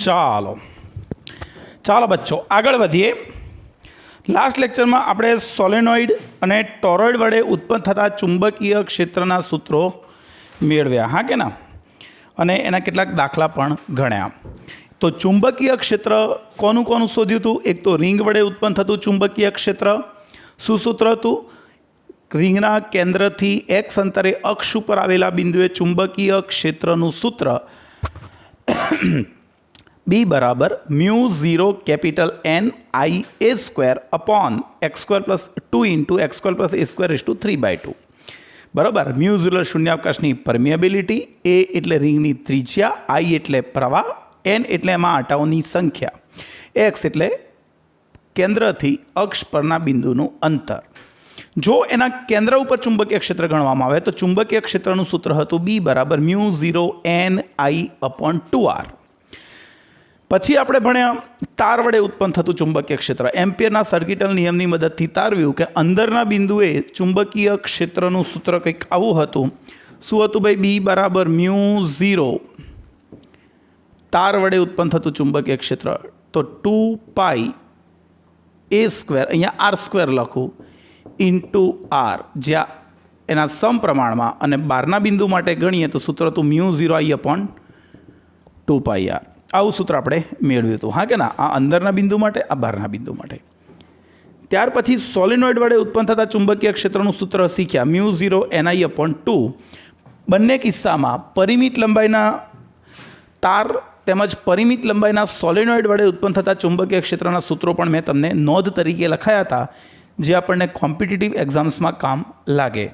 ચાલો ચાલો બચ્ચો આગળ વધીએ. લાસ્ટ લેક્ચરમાં આપણે સોલેનોઇડ અને ટોરોઇડ વડે ઉત્પન્ન થતા ચુંબકીય ક્ષેત્રના સૂત્રો મેળવ્યા, હા કે ના, અને એના કેટલાક દાખલા પણ ગણ્યા. તો ચુંબકીય ક્ષેત્ર કોનું કોનું શોધ્યું હતું? એક તો રિંગ વડે ઉત્પન્ન થતું ચુંબકીય ક્ષેત્ર. શું સૂત્ર હતું? રિંગના કેન્દ્રથી એક્સ અંતરે અક્ષ ઉપર આવેલા બિંદુએ ચુંબકીય ક્ષેત્રનું સૂત્ર B बराबर μ0 capital N I A square upon x square plus 2 into x square plus a square is to 3/2 बराबर. म्यू0 शून्यावकाशनी परमिएबिलिटी, ए एटले रिंगनी त्रिज्या, आई एटले प्रवाह, एन एटले एमां आटाओनी संख्या, एक्स एटले केंद्रथी अक्ष परना बिंदुनुं अंतर. जो एना केंद्र पर चुंबकीय क्षेत्र गणवामां आवे तो चुंबकीय क्षेत्रनुं सूत्र हतुं B बराबर μ0 NI अपॉन 2R. પછી આપણે ભણ્યા તાર વડે ઉત્પન્ન થતું ચુંબકીય ક્ષેત્ર. એમ્પિયરના સર્કિટલ નિયમની મદદથી તારવ્યું કે અંદરના બિંદુએ ચુંબકીય ક્ષેત્રનું સૂત્ર કંઈક આવું હતું. શું હતું ભાઈ? બી બરાબર μ0 તાર વડે ઉત્પન્ન થતું ચુંબકીય ક્ષેત્ર તો 2π a સ્ક્વેર, અહીંયા આર સ્ક્વેર લખું, ઇન્ટુ આર, જ્યાં એના સમપ્રમાણમાં, અને બહારના બિંદુ માટે ગણીએ તો સૂત્ર હતું μ0I અપોન 2πr. આવું સૂત્ર આપણે મેળવ્યું હતું, હા કે ના, આ અંદરના બિંદુ માટે, આ બહારના બિંદુ માટે. ત્યાર પછી સોલિનોઇડ વડે ઉત્પન્ન થતા ચુંબકીય ક્ષેત્રનું સૂત્ર શીખ્યા μ0 NI અપોન 2. બંને કિસ્સામાં પરિમિત લંબાઈના તાર તેમજ પરિમિત લંબાઈના સોલિનોઇડ વડે ઉત્પન્ન થતા ચુંબકીય ક્ષેત્રના સૂત્રો પણ મેં તમને નોંધ તરીકે લખાયા હતા, જે આપણને કોમ્પિટિટિવ એક્ઝામ્સમાં કામ લાગે.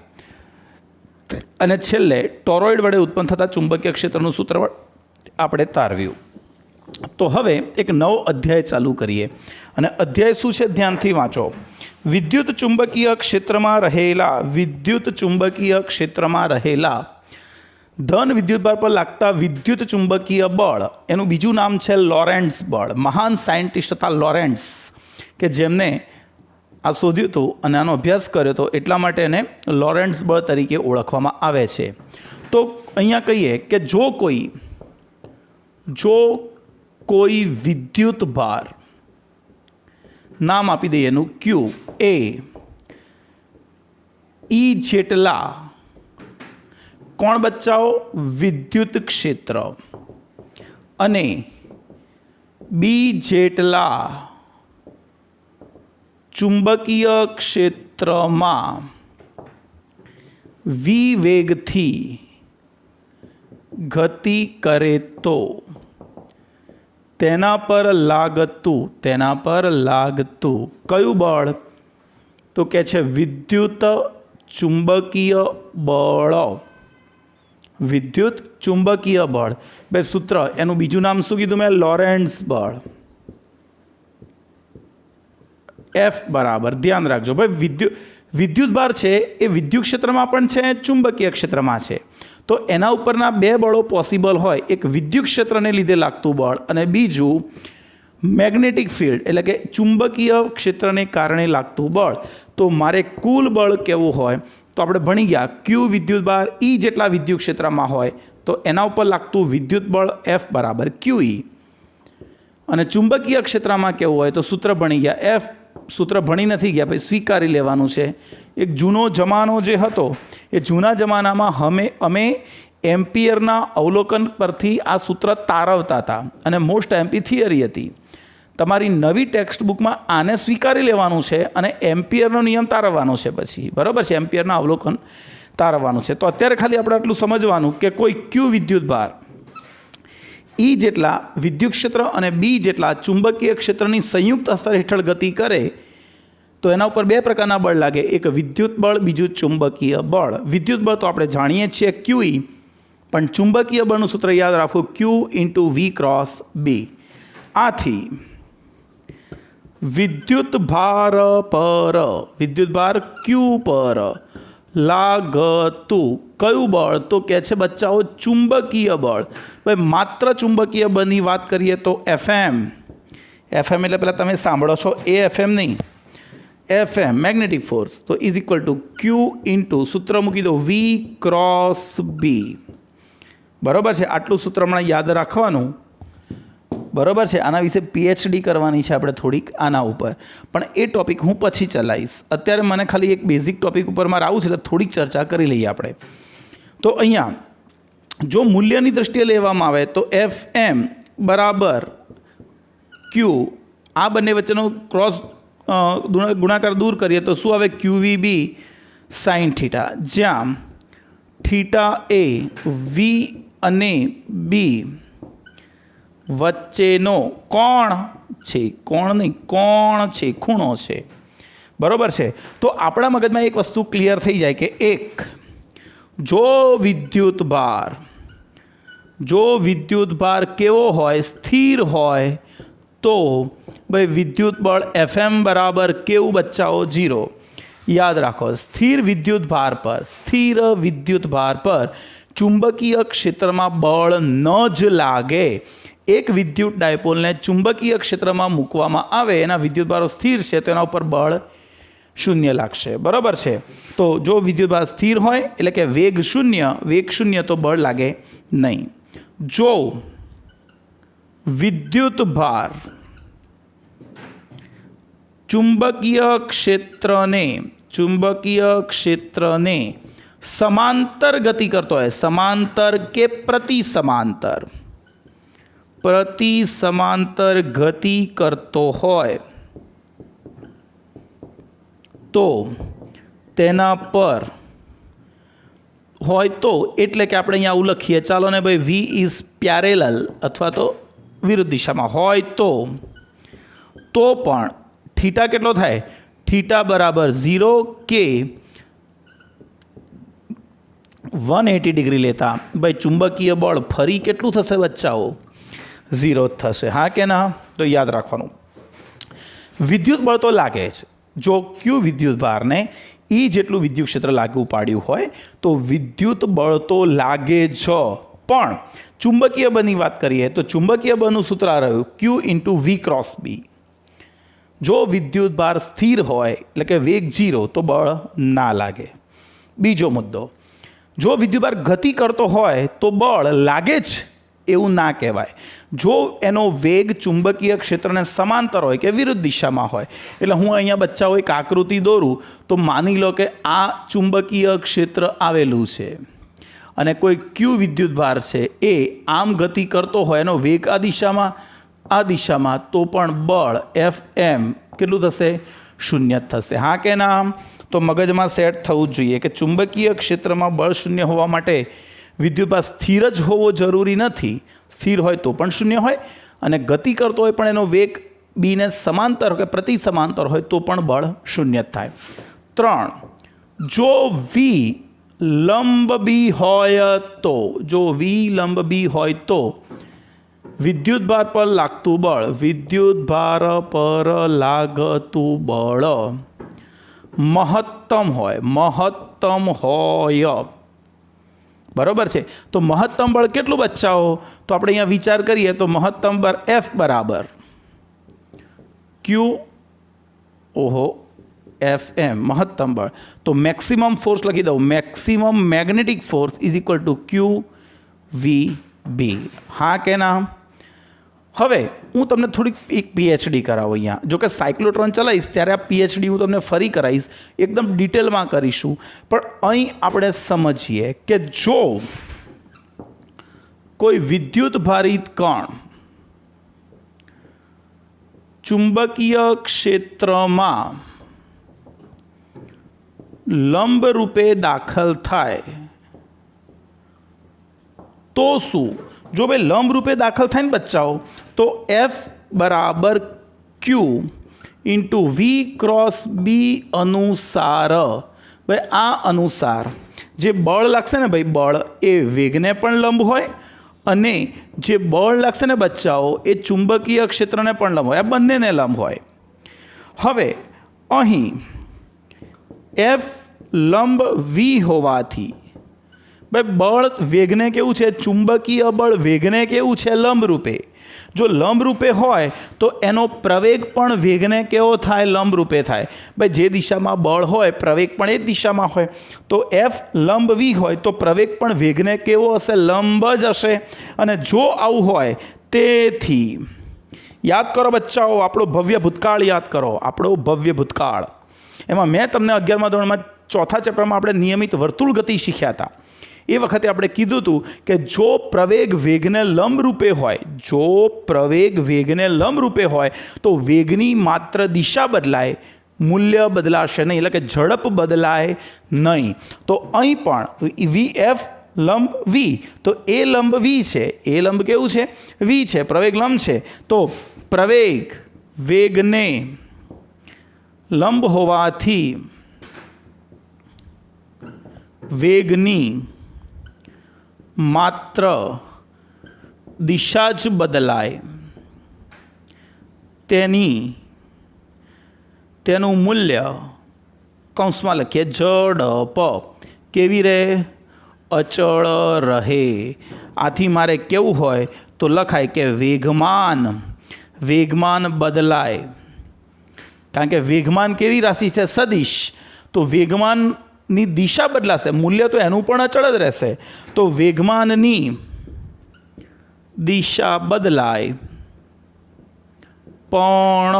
અને છેલ્લે ટોરોઇડ વડે ઉત્પન્ન થતા ચુંબકીય ક્ષેત્રનું સૂત્ર આપણે તારવ્યું. તો હવે એક નવો અધ્યાય ચાલુ કરીએ, અને અધ્યાય શું છે ધ્યાનથી વાંચો. વિદ્યુત ચુંબકીય ક્ષેત્રમાં રહેલા ધન વિદ્યુતભાર પર લાગતા વિદ્યુત ચુંબકીય બળ, એનું બીજું નામ છે લોરેન્ટ્ઝ બળ. મહાન સાયન્ટિસ્ટ હતા લોરેન્ટ્ઝ, કે જેમને આ શોધ્યું હતું અને આનો અભ્યાસ કર્યો હતો, એટલા માટે એને લોરેન્ટ્ઝ બળ તરીકે ઓળખવામાં આવે છે. તો અહીંયા કહીએ કે જો કોઈ વિદ્યુત ભાર, નામ આપી દઈએ એનું Q, એ E જેટલા, કોણ બચ્ચાઓ? વિદ્યુત ક્ષેત્ર, અને B જેટલા ચુંબકીય ક્ષેત્રમાં V વેગથી ગતિ કરે તો તેના પર લાગતું કયું બળ? તો કે છે વિદ્યુત ચુંબકીય બળ. વિદ્યુત ચુંબકીય બળ બે સૂત્ર, એનું બીજું નામ શું કીધું મેં? લોરેન્ટ્ઝ બળ. F બરાબર, ધ્યાન રાખજો ભાઈ, વિદ્યુત ભાર છે એ વિદ્યુત ક્ષેત્રમાં પણ છે, ચુંબકીય ક્ષેત્રમાં છે. તો એના ઉપરના બે બળો પોસિબલ હોય, એક વિદ્યુત ક્ષેત્રને લીધે લાગતું બળ, અને બીજું મેગ્નેટિક ફિલ્ડ એટલે કે ચુંબકીય ક્ષેત્રને કારણે લાગતું બળ. તો મારે કુલ બળ કેવું હોય તો આપણે ભણી ગયા, Q વિદ્યુત ભાર E જેટલા વિદ્યુત ક્ષેત્રમાં હોય તો એના ઉપર લાગતું વિદ્યુત બળ F બરાબર QE. અને ચુંબકીય ક્ષેત્રમાં કેવું હોય તો સૂત્ર ભણી ગયા. F સૂત્ર ભણી નથી ગયા ભાઈ, સ્વીકારી લેવાનું છે. એક જૂનો જમાનો જે હતો એ જૂના જમાનામાં અમે એમ્પિયરના અવલોકન પરથી આ સૂત્ર તારવતા હતા, અને મોસ્ટ એમ્પી થિયરી હતી. તમારી નવી ટેક્સ્ટ બુકમાં આને સ્વીકારી લેવાનું છે અને એમ્પિયરનો નિયમ તારવવાનો છે પછી, બરાબર છે, એમ્પિયરના અવલોકન તારવવાનું છે. તો અત્યારે ખાલી આપણે આટલું સમજવાનું કે કોઈ Q વિદ્યુત ભાર E જેટલા વિદ્યુત ક્ષેત્ર અને B જેટલા ચુંબકીય ક્ષેત્રની સંયુક્ત અસર હેઠળ ગતિ કરે તો એના ઉપર બે પ્રકારના બળ લાગે, એક વિદ્યુત બળ, બીજું ચુંબકીય બળ. વિદ્યુત બળ તો આપણે જાણીએ છીએ QE, પણ ચુંબકીય બળનું સૂત્ર યાદ રાખવું Q into V cross B. આથી વિદ્યુત ભાર Q પર લાગતું કયું બળ? તો કે છે બચ્ચાઓ ચુંબકીય બળ. ભાઈ માત્ર ચુંબકીય બળની વાત કરીએ તો FM એટલે પહેલાં તમે સાંભળો છો AFM નહીં, FM મેગ્નેટિક ફોર્સ, તો is equal to Q into સૂત્ર મૂકી દો V ક્રોસ B. બરાબર છે, આટલું સૂત્ર હમણાં યાદ રાખવાનું. બરાબર છે. આના વિશે PhD કરવાની છે આપણે થોડીક આના ઉપર, પણ એ ટૉપિક હું પછી ચલાવીશ. અત્યારે મને ખાલી એક બેઝિક ટૉપિક ઉપર મારે આવું છે એટલે થોડીક ચર્ચા કરી લઈએ આપણે. તો અહીંયા જો મૂલ્યની દ્રષ્ટિએ લેવામાં આવે તો FM બરાબર Q, આ બંને વચ્ચેનો ક્રોસ ગુણાકાર દૂર કરીએ તો શું આવે? QVB sin થીટા, જ્યાં થીટા એ V અને B વચ્ચેનો કોણ છે, કોણ નહીં કોણ છે, ખૂણો છે. બરાબર છે. તો આપણા મગજમાં એક વસ્તુ ક્લિયર થઈ જાય કે એક જો વિદ્યુત ભાર કેવો હોય? સ્થિર હોય તો ભાઈ વિદ્યુત બળ FM બરાબર કેવું બચ્ચાઓ? 0. યાદ રાખો, સ્થિર વિદ્યુત ભાર પર ચુંબકીય ક્ષેત્રમાં બળ ન જ લાગે. એક વિદ્યુત ડાયપોલને ચુંબકીય ક્ષેત્રમાં મૂકવામાં આવે, એના વિદ્યુતભારો સ્થિર છે તો એના ઉપર બળ 0 લાગશે. બરાબર છે. તો જો વિદ્યુતભાર સ્થિર હોય એટલે કે વેગ શૂન્ય તો બળ લાગે નહીં. જો વિદ્યુતભાર ચુંબકીય ક્ષેત્રને સમાંતર ગતિ કરતો હોય, સમાંતર કે પ્રતિ સમાંતર ગતિ કરતો હોય તો તેના પર હોય તો, એટલે કે આપણે અહીંયા આવું લખીએ, ચાલો ને ભાઈ, V ઇઝ પેરેલલ અથવા તો વિરુદ્ધ દિશામાં હોય તો પણ થીટા કેટલો થાય? થીટા બરાબર 0 કે 180 ડિગ્રી લેતા ભાઈ ચુંબકીય બળ ફરી કેટલું થશે બચ્ચાઓ? 0 થશે. હા કે ના? તો યાદ રાખવાનું, વિદ્યુત બળ તો લાગે જ. જો Q વિદ્યુત ભારને E જેટલું વિદ્યુત ક્ષેત્ર લાગુ પાડ્યું હોય તો વિદ્યુત બળ તો લાગે જ. પણ ચુંબકીય બળની વાત કરીએ તો ચુંબકીય બળનું સૂત્ર રહ્યું Q × V × B. જો વિદ્યુત ભાર સ્થિર હોય એટલે કે વેગ 0 તો બળ ના લાગે. બીજો મુદ્દો, જો વિદ્યુતભાર ગતિ કરતો હોય તો બળ લાગે જ એવું ના કહેવાય. જો એનો વેગ ચુંબકીય ક્ષેત્રને સમાંતર હોય કે વિરુદ્ધ દિશામાં હોય. એટલે હું અહીંયા બચ્ચાઓ એક આકૃતિ દોરું તો માની લો કે આ ચુંબકીય ક્ષેત્ર આવેલું છે અને કોઈ Q વિદ્યુતભાર છે એ આમ ગતિ કરતો હોય, એનો વેગ આ દિશામાં તો પણ બળ FM કેટલું થશે? 0 થશે. હા કે ના? તો મગજમાં સેટ થવું જ જોઈએ કે ચુંબકીય ક્ષેત્રમાં બળ 0 હોવા માટે વિદ્યુતભાર સ્થિર જ હોવો જરૂરી નથી. સ્થિર હોય તો પણ 0 હોય અને ગતિ કરતો હોય પણ એનો વેગ બીને સમાંતર કે પ્રતિ સમાંતર હોય તો પણ બળ 0 થાય. 3, જો V લંબ બી હોય તો, વિદ્યુતભાર પર લાગતું બળ મહત્તમ હોય. બરાબર છે. તો મહત્તમ બળ કેટલું બચ્ચાઓ? તો આપણે અહીંયા વિચાર કરીએ તો મહત્તમ બળ F બરાબર Q FM મહત્તમ બળ. તો મેક્સિમમ ફોર્સ લખી દઉં, maximum magnetic force is equal to QVB. હા કે ના? હવે હું તમને થોડીક એક PhD કરાવું અહીંયા. જો કે સાયક્લોટ્રોન ચલાવીશ ત્યારે આ PhD હું તમને ફરી કરાવીશ, એકદમ ડિટેલમાં કરીશું. પણ અહીં આપણે સમજીએ કે જો કોઈ વિદ્યુત ભારિત કણ ચુંબકીય ક્ષેત્રમાં લંબ રૂપે દાખલ થાય તો શું? જો ભાઈ લંબ રૂપે દાખલ થાય ને બચ્ચાઓ તો F બરાબર Q × V × B અનુસાર, ભાઈ આ અનુસાર જે બળ લાગશે ને ભાઈ, બળ એ વેગને પણ લંબ હોય અને જે બળ લાગશે ને બચ્ચાઓ એ ચુંબકીય ક્ષેત્રને પણ લંબ હોય, આ બંનેને લંબ હોય. હવે અહીં F લંબ V હોવાથી ભાઈ બળ વેગને કેવું છે? ચુંબકીય બળ વેગને કેવું છે? લંબ રૂપે. જો લંબ રૂપે હોય તો એનો પ્રવેગ પણ વેગને કેવો થાય? લંબ રૂપે થાય. ભાઈ જે દિશામાં બળ હોય પ્રવેગ પણ એ જ દિશામાં હોય. તો F લંબ V હોય તો પ્રવેગ પણ વેગને કેવો હશે? લંબ જ હશે. અને જો આવું હોય તેથી याद करो बच्चाओ, આપણો ભવ્ય ભૂતકાળ યાદ કરો, આપણો ભવ્ય ભૂતકાળ. એમાં મેં તમને 11મા ધોરણમાં ચોથા ચેપ્ટરમાં આપણે નિયમિત વર્તુળ ગતિ શીખ્યા હતા. એ વખતે આપણે કીધું હતું કે જો પ્રવેગ વેગને લંબરૂપે હોય, જો પ્રવેગ વેગને લંબરૂપે હોય તો વેગની માત્ર દિશા બદલાય, મૂલ્ય બદલાશે નહીં, એટલે કે ઝડપ બદલાય નહીં. તો અહીં પણ વી એફ લંબ વી, તો એ લંબ વી છે, એ લંબ કેવું છે? વી છે, પ્રવેગ લંબ છે. તો પ્રવેગ વેગને લંબ હોવાથી વેગની માત્ર દિશા જ બદલાય, તેનું મૂલ્ય કૌંસમાં લખીએ ઝડપ કેવી રહે? અચળ રહે. આથી મારે કેવું હોય તો લખાય કે વેગમાન બદલાય, કારણ કે વેગમાન કેવી રાશિ છે? સદિશ. તો વેગમાનની દિશા બદલાશે, મૂલ્ય તો એનું પણ અચળ જ રહેશે. તો વેગમાનની દિશા બદલાય પણ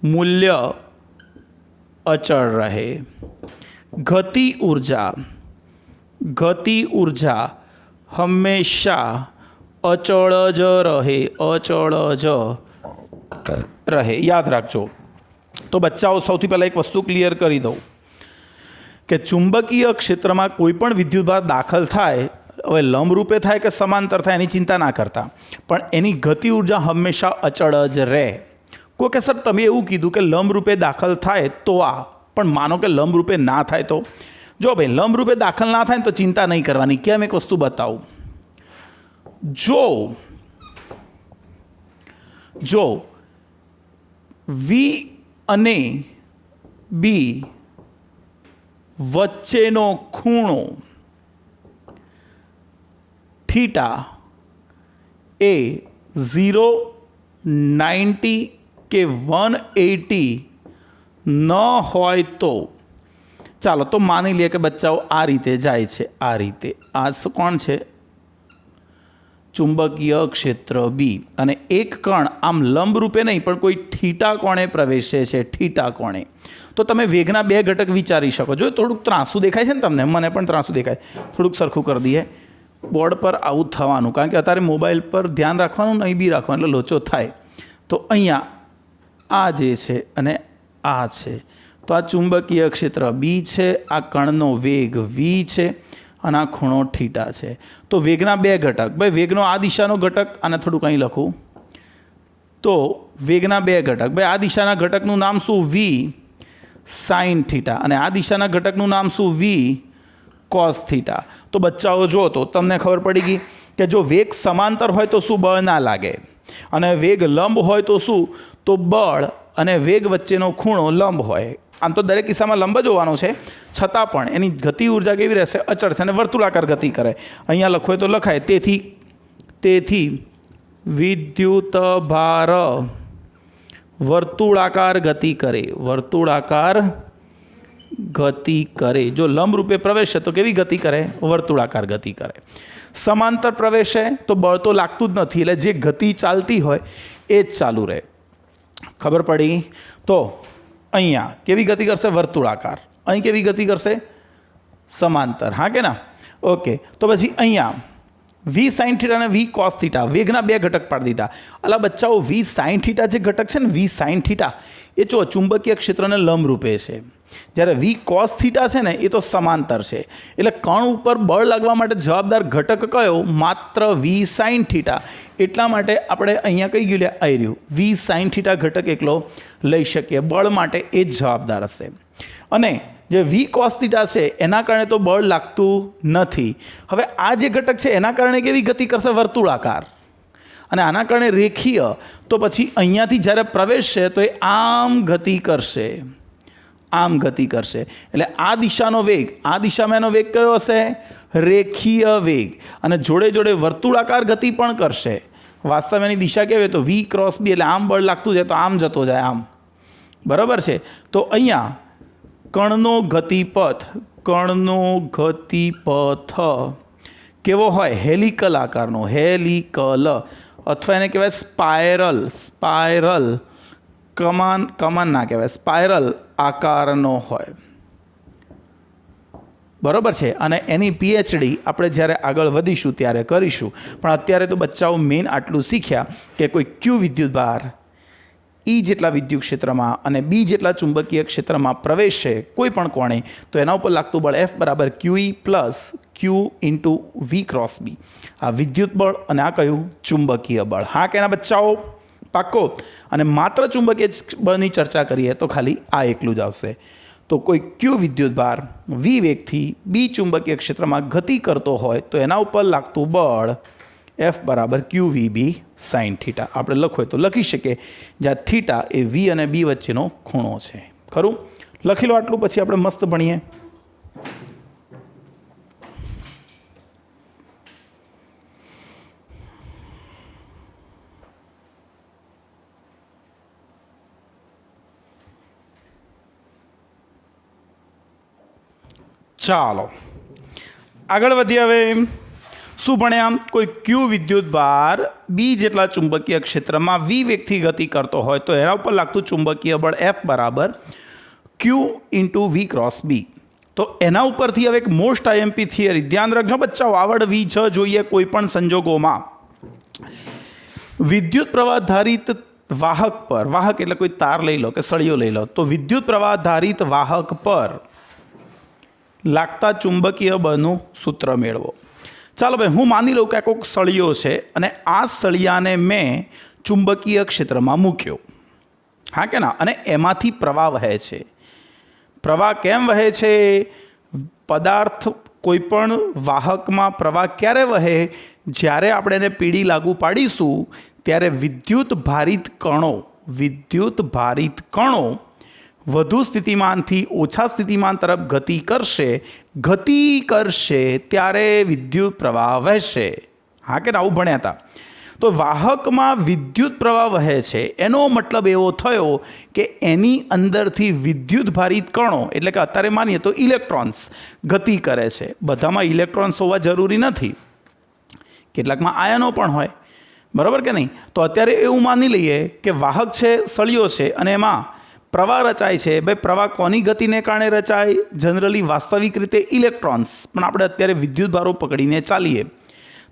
મૂલ્ય અચળ રહે. ગતિ ઉર્જા હંમેશા અચળ જ રહે, અચળ જ રહે. યાદ રાખજો. તો બચ્ચાઓ સૌથી પહેલાં એક વસ્તુ ક્લિયર કરી દઉં કે ચુંબકીય ક્ષેત્રમાં કોઈ પણ વિદ્યુતભાર દાખલ થાય, હવે લંબરૂપે થાય કે સમાંતર થાય એની ચિંતા ના કરતા, પણ એની ગતિ ઉર્જા હંમેશા અચળ જ રહે. કોઈ કે સર તમે એવું કીધું કે લંબરૂપે દાખલ થાય તો આ, પણ માનો કે લંબરૂપે ના થાય તો? જો ભાઈ લંબરૂપે દાખલ ના થાય ને તો ચિંતા નહીં કરવાની. કેમ? એક વસ્તુ બતાવું. જો વી અને બી વચ્ચેનો ખૂણો થીટા એ 0, 90 કે 180 ન હોય તો ચાલો તો માની લઈએ કે બચ્ચાઓ આ રીતે જાય છે, આ રીતે. આ કોણ છે? ચુંબકીય ક્ષેત્ર બી. અને એક કણ આમ લંબરૂપે નહીં પણ કોઈ થીટા કોણે પ્રવેશે છે, થીટા કોણે. તો તમે વેગના બે ઘટક વિચારી શકો. જો થોડુંક ત્રાંસું દેખાય છે ને તમને, મને પણ ત્રાંસું દેખાય, થોડુંક સરખું કરી દઈએ. બોર્ડ પર આવું થવાનું, કારણ કે અત્યારે મોબાઈલ પર ધ્યાન રાખવાનું, નહીં બી રાખવાનું, એટલે લોચો થાય. તો અહીંયા આ જે છે અને આ છે, તો આ ચુંબકીય ક્ષેત્ર બી છે, આ કણનો વેગ વી છે અને આ ખૂણો થીટા છે. તો વેગના બે ઘટક, ભાઈ વેગનો આ દિશાનો ઘટક અને થોડુંક અહીં લખું તો વેગના બે ઘટક, ભાઈ આ દિશાના ઘટકનું નામ શું? વી સાઇન થીટા, અને આ દિશાના ઘટકનું નામ શું? વી કોસ થીટા. તો બચ્ચાઓ જો તો તમને ખબર પડી ગઈ કે જો વેગ સમાંતર હોય તો શું? બળ ના લાગે. અને વેગ લંબ હોય તો શું? તો બળ અને વેગ વચ્ચેનો ખૂણો લંબ હોય. આમ તો દરેક કિસ્સામાં લંબ જ હોવાનો છે, છતાં પણ એની ગતિ ઉર્જા કેવી રહેશે? અચળ છે અને વર્તુળાકાર ગતિ કરે. અહીંયા લખો તો લખાય. તેથી વિદ્યુત ભાર વર્તુળાકાર ગતિ કરે, વર્તુળાકાર ગતિ કરે. જો લંબ રૂપે પ્રવેશે તો કેવી ગતિ કરે? વર્તુળાકાર ગતિ કરે. સમાંતર પ્રવેશે તો બળ તો લાગતું જ નથી, એટલે જે ગતિ ચાલતી હોય એ જ ચાલુ રહે. ખબર પડી? તો અહીંયા કેવી ગતિ કરશે? વર્તુળાકાર. અહીં કેવી ગતિ કરશે? સમાંતર. હા કે ના? ઓકે. તો પછી અહીંયા વી સાઇન થીટા અને વી કોસ થીટા વેગના બે ઘટક પાડી દીધા. અલા બચ્ચાઓ વી સાઇન થીટા જે ઘટક છે ને, વી સાઇન થીટા એ જો ચુંબકીય ક્ષેત્રને લંબરૂપે છે, જ્યારે વી કોસ થીટા છે ને એ તો સમાંતર છે. એટલે કણ ઉપર બળ લાગવા માટે જવાબદાર ઘટક કયો? માત્ર વી સાઇન થીટા. એટલા માટે આપણે અહીંયા કઈ ગયું? આવી રહ્યું વી સાઇન થીટા ઘટક એકલો લઈ શકીએ. બળ માટે એ જ જવાબદાર હશે. અને જે વી કોસ થીટા છે એના કારણે તો બળ લાગતું નથી. હવે આ જે ઘટક છે એના કારણે કેવી ગતિ કરશે? વર્તુળાકાર. અને આના કારણે રેખીય. તો પછી અહીંયાથી જ્યારે પ્રવેશશે તો એ આમ ગતિ કરશે, આમ ગતિ કરશે. એટલે આ દિશાનો વેગ, આ દિશામાં એનો વેગ કયો હશે? રેખીય વેગ. અને જોડે જોડે વર્તુળાકાર ગતિ પણ કરશે. વાસ્તવ એની દિશા કેવી હોય તો વી ક્રોસ બી, એટલે આમ બળ લાગતું જાય તો આમ જતો જાય, આમ. બરાબર છે? તો અહીંયા કણનો ગતિપથ કેવો હોય? હેલિકલ આકારનો, હેલિકલ. अथवा एने कहेवाय स्पायरल स्पायरल कमान कमान ना कहेवाय स्पायरल आकारनो होय बराबर है। અને એની પીએચડી આપણે જ્યારે આગળ વધીશું ત્યારે કરીશું, પણ અત્યારે તો બચ્ચાઓ મેઇન આટલું શીખ્યા કે કોઈ ક્યુ વિદ્યુતભાર E જેટલા વિદ્યુત ક્ષેત્રમાં અને B જેટલા ચુંબકીય ક્ષેત્રમાં પ્રવેશે કોઈ પણ કોણે તો એના ઉપર લાગતું બળ F બરાબર QE plus Q into V cross B। આ વિદ્યુત બળ અને આ કયું ચુંબકીય બળ। હા કે ના બચ્ચાઓ પાક્કો। અને માત્ર ચુંબકીય બળની ચર્ચા કરીએ તો ખાલી આ એકલું જ આવશે। तो कोई क्यू विद्युतभार V वेगथी B चुंबकीय क्षेत्र में गति करतो होय तो एना उपर लागतुं बळ F बराबर QVB sin थीटा। आपणे लखो तो लखी शकीए ज्यां थीटा ए V अने B वच्चेनो खूणो छे। खरुं? लखी लो आटलुं, पछी आपणे मस्त भणीए। ચાલો આગળ વધીએ। હવે શું ભણ્યા? કોઈ ક્યુ વિદ્યુતભાર બી જેટલા ચુંબકીય ક્ષેત્રમાં વી વેગથી ગતિ કરતો હોય તો એના ઉપર લાગતું ચુંબકીય બળ એફ બરાબર ક્યુ ઇન્ટુ વી ક્રોસ બી। તો એના ઉપરથી હવે એક મોસ્ટ આઈએમપી થિયરી ધ્યાન રાખજો બચ્ચાઓ, આવડ વી જ જોઈએ કોઈ પણ સંજોગોમાં। વિદ્યુત પ્રવાહધારિત વાહક પર, વાહક એટલે કોઈ તાર લઈ લો કે સળિયો લઈ લો, તો વિદ્યુત પ્રવાહધારિત વાહક પર लागता चुंबकीय बळनुं सूत्र मेळवो। चालो भाई हूँ मानी लऊं कि आ कोईक सळियो छे अने आ सळियाने मैं चुंबकीय क्षेत्रमां मूक्यो। हाँ के ना? अने एमांथी प्रवाह वहे छे। प्रवाह केम वहे छे? पदार्थ कोईपण वाहकमां प्रवाह क्यारे वहे? ज्यारे आपणे एने पीड़ी लागू पाडीशुं त्यारे विद्युत भारित कणो વધુ સ્થિતિમાનથી ઓછા સ્થિતિમાન તરફ ગતિ કરશે ત્યારે વિદ્યુત પ્રવાહ વહેશે। હા કે ના? આવું ભણ્યા હતા। તો વાહકમાં વિદ્યુત પ્રવાહ વહે છે એનો મતલબ એવો થયો કે એની અંદરથી વિદ્યુત ભારિત કણો એટલે કે અત્યારે માનીએ તો ઇલેક્ટ્રોન્સ ગતિ કરે છે। બધામાં ઇલેક્ટ્રોન્સ હોવા જરૂરી નથી, કેટલાકમાં આયનો પણ હોય, બરાબર કે નહીં? તો અત્યારે એવું માની લઈએ કે વાહક છે, સળિયો છે અને એમાં प्रवाह रचाय है। भाई प्रवाह कोनी गति ने कारण रचाय? जनरली वास्तविक रीते इलेक्ट्रॉन्स, पण आपणे अत्यारे विद्युत भारो पकड़ीने चालीए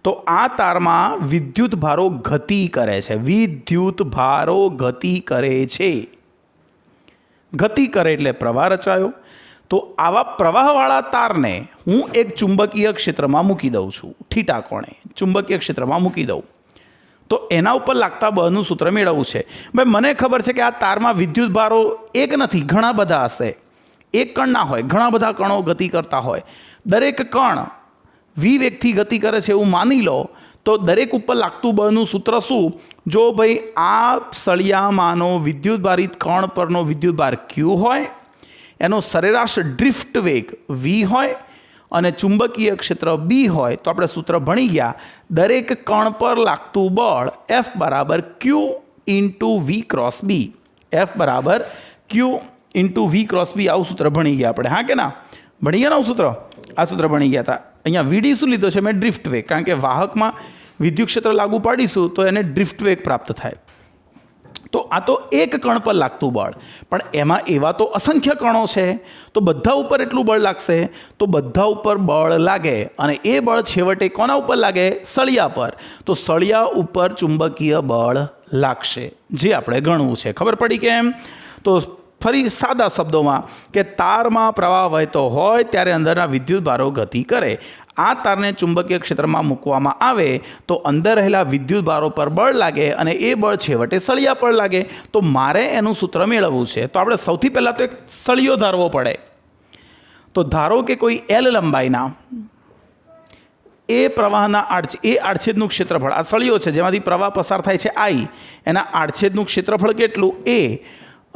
तो आ तार में विद्युत भारो गति करे छे। विद्युत भारो गति करे छे, गति करे एटले प्रवाह रचायो। तो आवा प्रवाहवाळा तारने हूँ एक चुंबकीय क्षेत्र में मूकी दऊं छूं, थीटा कोणे चुंबकीय क्षेत्र में मूकी दऊं तो एना उपर लागता बळनुं सूत्र मेळवવું છે। भाई मने खबर है कि आ तार में विद्युत भारो एक नहीं घणा बधा हशे। एक कण ना होय, घणा बधा कणो गति करता होय। दरेक कण वी वेगथी गति करे छे एवुं मानी लो तो दरेक उपर लागतुं बळनुं सूत्र शुं? जो भाई आ सळियामानो विद्युत भारित कण परनो विद्युत भार क्यू होय, एनो सरेराश ड्रिफ्ट वेग वी होय અને ચુંબકીય ક્ષેત્ર બી હોય તો આપણે સૂત્ર ભણી ગયા। દરેક કણ પર લાગતું બળ F બરાબર Q into V cross B। F બરાબર Q into V cross B આવું સૂત્ર ભણી ગયા આપણે। હા કે ના? ભણી ગયા ને આવું સૂત્ર? આ સૂત્ર ભણી ગયા હતા। અહીંયા VD શું લીધો છે? મેં ડ્રિફ્ટ વેગ, કારણ કે વાહકમાં વિદ્યુત ક્ષેત્ર લાગુ પાડીશું તો એને ડ્રિફ્ટ વેગ પ્રાપ્ત થાય। तो आ तो एक कण पर लागतुं बळ, पण एमां एवा तो असंख्य कणो छे तो बधा उपर एटलुं बळ लागशे। तो बधा उपर बळ लागे अने ए बळ छेवटे कोना उपर लागे? सळिया पर। तो सळिया उपर चुंबकीय बळ लागशे, जे आपणे गणવું છે। खबर पड़ी केम? तो फरी सादा शब्दों में कि तार में प्रवाह वहेतो होय त्यारे अंदरना विद्युत भारो गति करे। आ तारने चुंबकीय क्षेत्र में मूकवामां आवे तो अंदर रहेला विद्युत भारो पर बळ लागे अने ए बळ छेवटे सळिया पर लागे। तो मारे एनुं सूत्र मेळवવું છે। तो आपणे सौथी पहेला तो एक सळियो धारवो पड़े। तो धारो कि कोई एल लंबाईना ए प्रवाहना आड़छेदनुं क्षेत्रफळ, आ सळियो छे जेमांथी प्रवाह पसार थाय छे आई, एना आड़छेदनुं क्षेत्रफळ केटलुं? ए।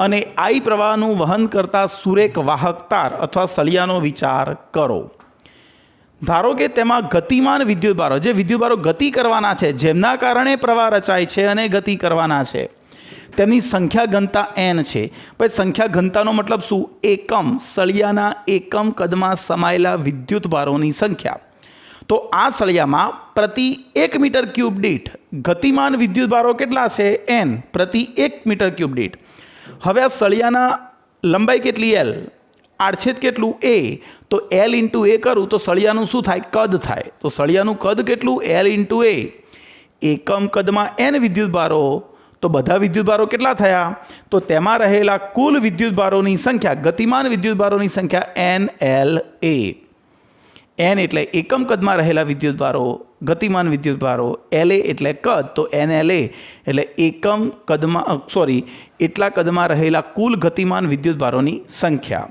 અને आई प्रवाहનું વહન કરતા સુરેખ વાહક તાર અથવા સળિયાનો વિચાર કરો। ધારો કે તેમાં ગતિમાન વિદ્યુતભારો, જે વિદ્યુતભારો ગતિ કરવાના છે, જેમના કારણે પ્રવાહ રચાય છે અને ગતિ કરવાના છે, તેમની સંખ્યા ઘનતા n છે। પછી સંખ્યા ઘનતાનો મતલબ શું? એકમ, સળિયાના એકમ કદમાં સમાયેલા વિદ્યુતભારોની સંખ્યા। તો આ સળિયામાં પ્રતિ 1 મીટર ક્યુબ દીઠ ગતિમાન વિદ્યુતભારો કેટલા છે? n પ્રતિ 1 મીટર ક્યુબ દીઠ. હવે આ સળિયાના લંબાઈ કેટલી? l, આડછેદ કેટલું? a. તો l ઇન્ટુ a કરું તો સળિયાનું શું થાય? કદ થાય. તો સળિયાનું કદ કેટલું? l into a. એકમ કદમાં n વિદ્યુતભારો, તો બધા વિદ્યુતભારો કેટલા થયા? તો તેમાં રહેલા કુલ વિદ્યુતભારોની સંખ્યા, ગતિમાન વિદ્યુતભારોની સંખ્યા nLa. n એટલે એકમ કદમાં રહેલા વિદ્યુતભારો, ગતિમાન વિદ્યુતભારો, la એટલે કદ, તો nLa એટલે એકમ કદમાં એટલા કદમાં રહેલા કુલ ગતિમાન વિદ્યુતભારોની સંખ્યા.